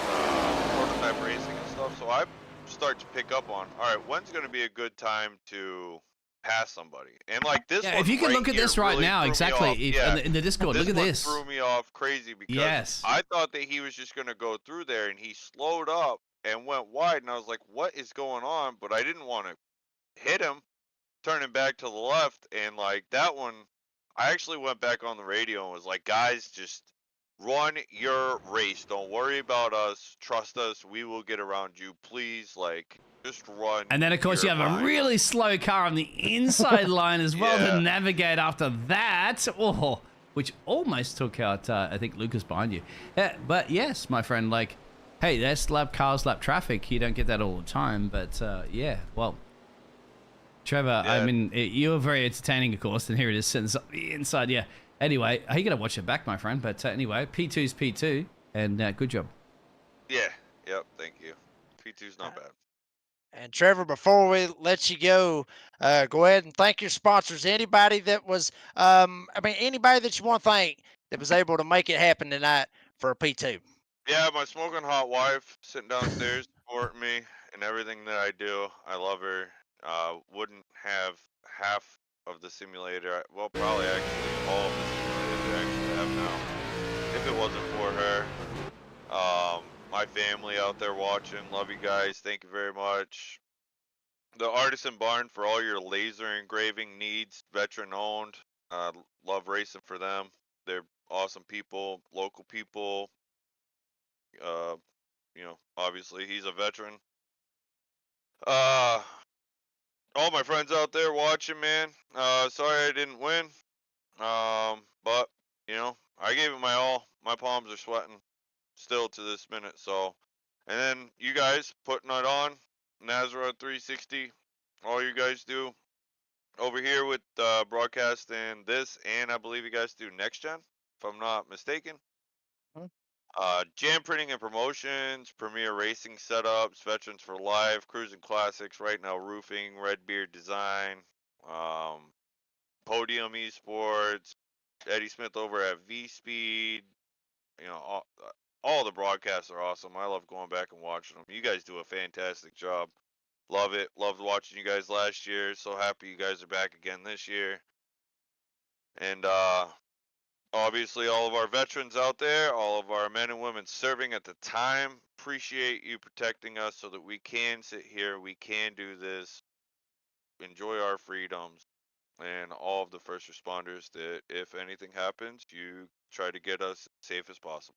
prototype racing and stuff. So I start to pick up on, all right, when's going to be a good time to pass somebody? And like this Yeah, one if you can right look at here this right really now, threw me exactly, off. in the Discord, look at one this. threw me off crazy because Yes. I thought that he was just going to go through there, and he slowed up and went wide, and I was like, what is going on? But I didn't want to hit him, turning back to the left, and like that one, I actually went back on the radio and was like, guys, just run your race. Don't worry about us. Trust us. We will get around you. Please, like, just run. And then, of course, you your have a line." really slow car on the inside line as well Yeah. to navigate after that. Oh, which almost took out, I think, Lucas behind you. But yes, my friend, like, hey, that's lap cars, lap traffic. You don't get that all the time. But yeah, well, Trevor, I Yeah. mean, you were very entertaining, of course, and here it is sitting on the inside. Yeah. Anyway, you got to watch it back, my friend. But anyway, P2's P2, and good job. Yeah. Yep. Thank you. P2's not bad. And Trevor, before we let you go ahead and thank your sponsors. Anybody that was, anybody that you want to thank that was able to make it happen tonight for a P2. Yeah, my smoking hot wife sitting downstairs supporting me and everything that I do. I love her. Wouldn't have half of the simulator. Well, probably actually all of the simulator that I actually have now if it wasn't for her. My family out there watching. Love you guys. Thank you very much. The Artisan Barn for all your laser engraving needs. Veteran owned. Love racing for them. They're awesome people. Local people. Obviously he's a veteran. All my friends out there watching, man. Sorry I didn't win. But I gave it my all. My palms are sweating still to this minute. So, and then you guys putting it on Nazareth 360. All you guys do over here with broadcasting this, and I believe you guys do next gen, if I'm not mistaken. Jam printing and promotions, premier racing setups, veterans for life, cruising classics, right now roofing, Redbeard design, podium esports, Eddie Smith over at V Speed. All the broadcasts are awesome. I love going back and watching them. You guys do a fantastic job. Love it. Loved watching you guys last year. So happy you guys are back again this year. And Obviously, all of our veterans out there, all of our men and women serving at the time, appreciate you protecting us so that we can sit here, we can do this, enjoy our freedoms, and all of the first responders that if anything happens, you try to get us as safe as possible.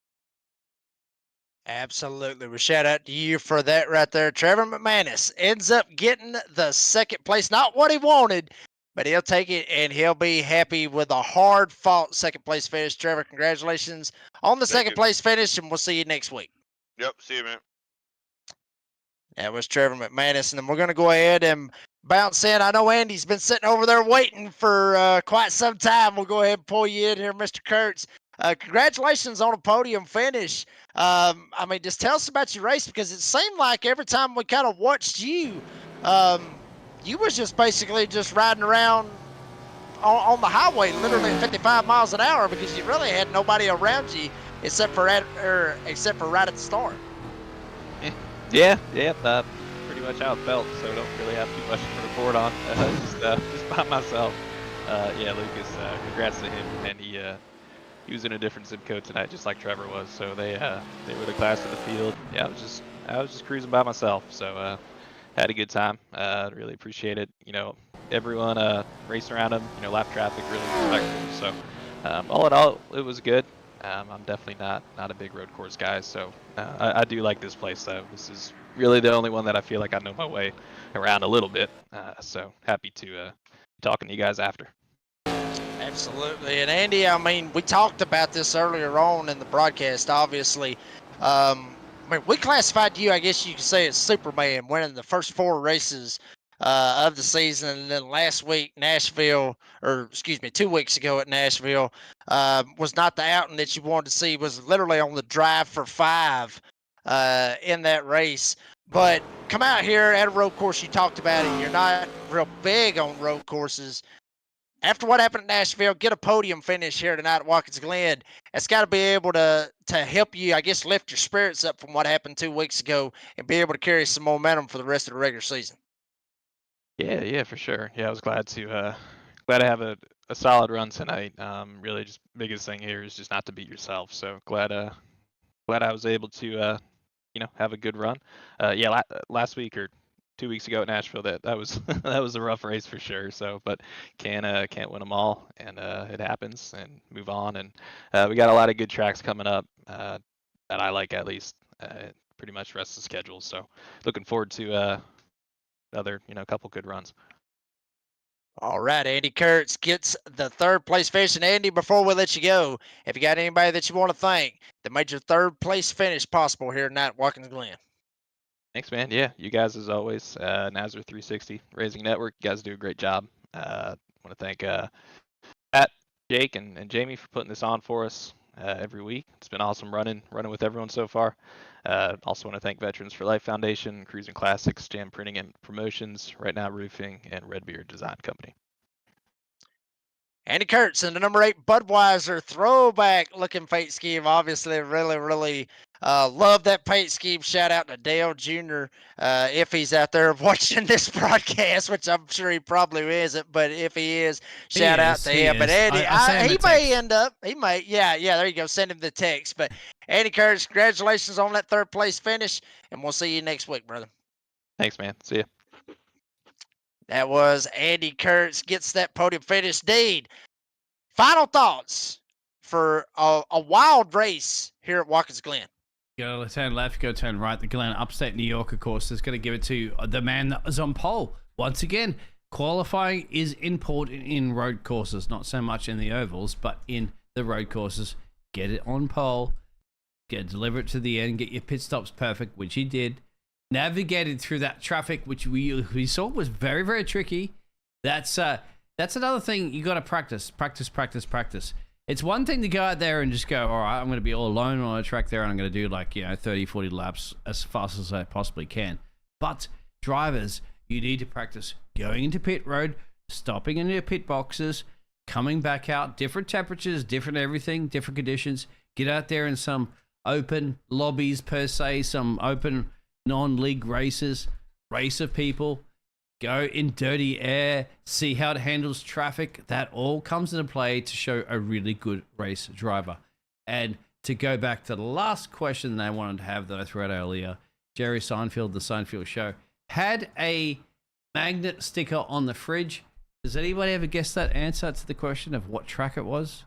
Absolutely. Well, shout out to you for that right there. Trevor McManus ends up getting the second place. Not what he wanted, but he'll take it and he'll be happy with a hard fought second place finish. Trevor, congratulations on the Thank second you. place finish, and we'll see you next week. Yep, see you, man. That was Trevor McManus, and then we're going to go ahead and bounce in. I know Andy's been sitting over there waiting for quite some time. We'll go ahead and pull you in here, Mr. Kurtz. Congratulations on a podium finish. I mean, just tell us about your race, because it seemed like every time we kind of watched you, you was just basically just riding around on the highway, literally at 55 miles an hour, because you really had nobody around you except for right at the start. Yeah, pretty much how it felt, so don't really have too much to report on. Just by myself. Yeah, Lucas, congrats to him, and he was in a different zip code tonight, just like Trevor was. So they were the class of the field. Yeah, I was just cruising by myself, so had a good time. Really appreciate it. You know, everyone racing around him. You know, lap traffic really respectful. So all in all, it was good. I'm definitely not a big road course guy, so I do like this place though. This is really the only one that I feel like I know my way around a little bit. So happy to talking to you guys after. Absolutely. And Andy, I mean, we talked about this earlier on in the broadcast, obviously. I mean, we classified you, I guess you could say, as Superman, winning the first 4 races of the season. And then last week, Nashville, or excuse me, 2 weeks ago at Nashville, was not the outing that you wanted to see, was literally on the drive for 5 in that race. But come out here at a road course, you talked about it, you're not real big on road courses. After what happened at Nashville, get a podium finish here tonight at Watkins Glen. It's got to be able to help you, I guess, lift your spirits up from what happened 2 weeks ago and be able to carry some momentum for the rest of the regular season. Yeah, for sure. Yeah, I was glad to have a solid run tonight. Really, just biggest thing here is just not to beat yourself. So glad I was able to have a good run. Yeah, last week or 2 weeks ago at Nashville, that was that was a rough race for sure. So, but can't win them all, and it happens, and move on. And we got a lot of good tracks coming up that I like, at least pretty much the rest of the schedule. So looking forward to another couple good runs. All right, Andy Kurtz gets the 3rd place finish. And Andy, before we let you go, if you got anybody that you want to thank that made your 3rd place finish possible here tonight at Watkins Glen. Thanks, man. Yeah, you guys as always. Nazareth 360 Raising Network. You guys do a great job. Want to thank Pat, Jake, and Jamie for putting this on for us every week. It's been awesome running with everyone so far. Also want to thank Veterans for Life Foundation, Cruising Classics, Jam Printing and Promotions, Right Now Roofing, and Redbeard Design Company. Andy Kurtz in the number 8 Budweiser throwback looking paint scheme. Obviously, really love that paint scheme. Shout out to Dale Jr. If he's out there watching this broadcast, which I'm sure he probably isn't, but if he is, shout out to him. But Andy, he may end up, yeah, there you go. Send him the text. But Andy Kurtz, congratulations on that 3rd place finish, and we'll see you next week, brother. Thanks, man. See ya. That was Andy Kurtz gets that podium finish. Dean, final thoughts for a wild race here at Watkins Glen. Go turn left, go turn right. The Glen, upstate New York, of course, is going to give it to the man that was on pole. Once again, qualifying is important in road courses, not so much in the ovals, but in the road courses. Get it on pole, deliver it to the end, get your pit stops perfect, which he did. Navigated through that traffic, which we saw was very, very tricky. That's another thing you got to practice. It's one thing to go out there and just go, all right, I'm going to be all alone on a track there, and I'm going to do 30, 40 laps as fast as I possibly can. But drivers, you need to practice going into pit road, stopping in your pit boxes, coming back out, different temperatures, different everything, different conditions. Get out there in some open lobbies per se, some open non-league races, race of people. go in dirty air, see how it handles traffic. That all comes into play to show a really good race driver. And to go back to the last question that I wanted to have that I threw out earlier, Jerry Seinfeld, the Seinfeld Show, had a magnet sticker on the fridge. Does anybody ever guess that answer to the question of what track it was?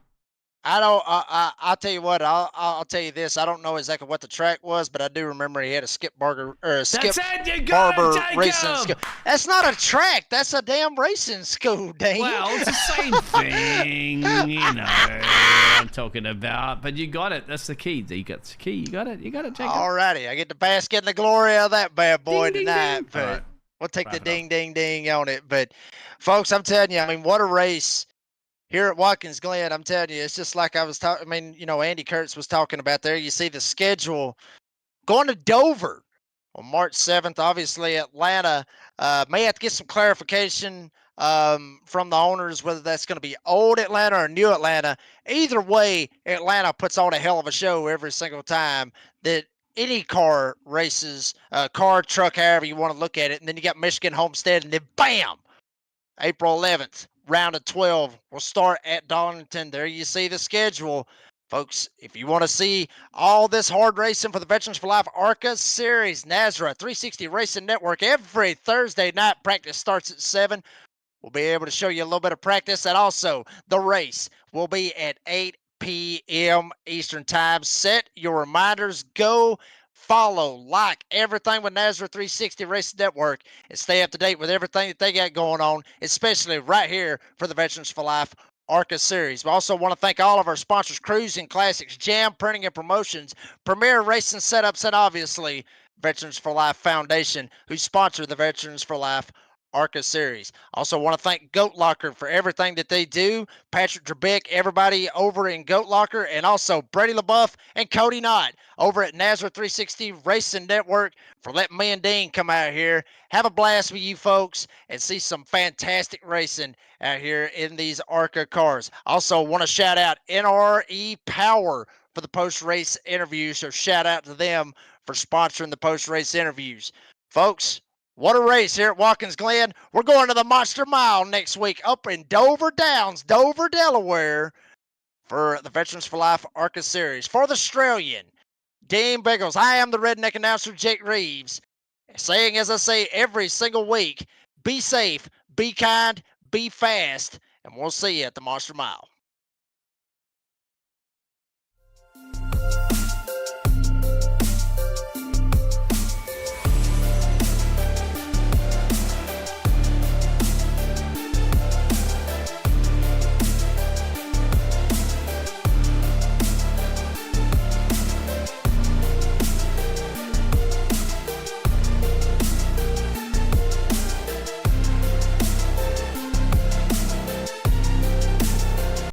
I don't. I'll tell you what. I'll tell you this. I don't know exactly what the track was, but I do remember he had a Skip Barber or a Skip That's it. You got Barber it, racing Jacob. school. That's not a track. That's a damn racing school, Dane. Well, it's the same thing, you know. I'm talking about, but you got it. That's the key. You got the key. You got it. You got it, Jacob. Alrighty, I get to bask in the glory of that bad boy Ding, ding, tonight. ding. But All right. we'll take Wrap the it up. ding, ding, ding on it. But folks, I'm telling you, I mean, what a race here at Watkins Glen. I'm telling you, it's just like I was talking. I mean, you know, Andy Kurtz was talking about there. You see the schedule going to Dover on March 7th. Obviously, Atlanta may have to get some clarification from the owners whether that's going to be old Atlanta or new Atlanta. Either way, Atlanta puts on a hell of a show every single time that any car races, car, truck, however you want to look at it. And then you got Michigan Homestead, and then bam, April 11th, round of 12 will start at Darlington. There you see the schedule. Folks, if you want to see all this hard racing for the Veterans for Life ARCA Series, NASRA 360 Racing Network, every Thursday night, practice starts at 7. We'll be able to show you a little bit of practice, and also the race will be at 8 p.m. Eastern Time. Set your reminders, go follow, like everything with NASRA 360 Racing Network, and stay up to date with everything that they got going on, especially right here for the Veterans for Life ARCA Series. We also want to thank all of our sponsors, Cruising Classics, Jam Printing and Promotions, Premier Racing Setups, and obviously Veterans for Life Foundation, who sponsor the Veterans for Life ARCA Series. Also want to thank Goat Locker for everything that they do. Patrick Drebeck, everybody over in Goat Locker, and also Brady LaBeouf and Cody Knott over at Nazareth 360 Racing Network for letting me and Dean come out here, have a blast with you folks, and see some fantastic racing out here in these ARCA cars. Also want to shout out NRE Power for the post-race interviews, so shout out to them for sponsoring the post-race interviews. Folks, what a race here at Watkins Glen. We're going to the Monster Mile next week up in Dover Downs, Dover, Delaware, for the Veterans for Life ARCA Series. For the Australian, Dean Biggles, I am the redneck announcer, Jake Reeves, saying, as I say every single week, be safe, be kind, be fast, and we'll see you at the Monster Mile.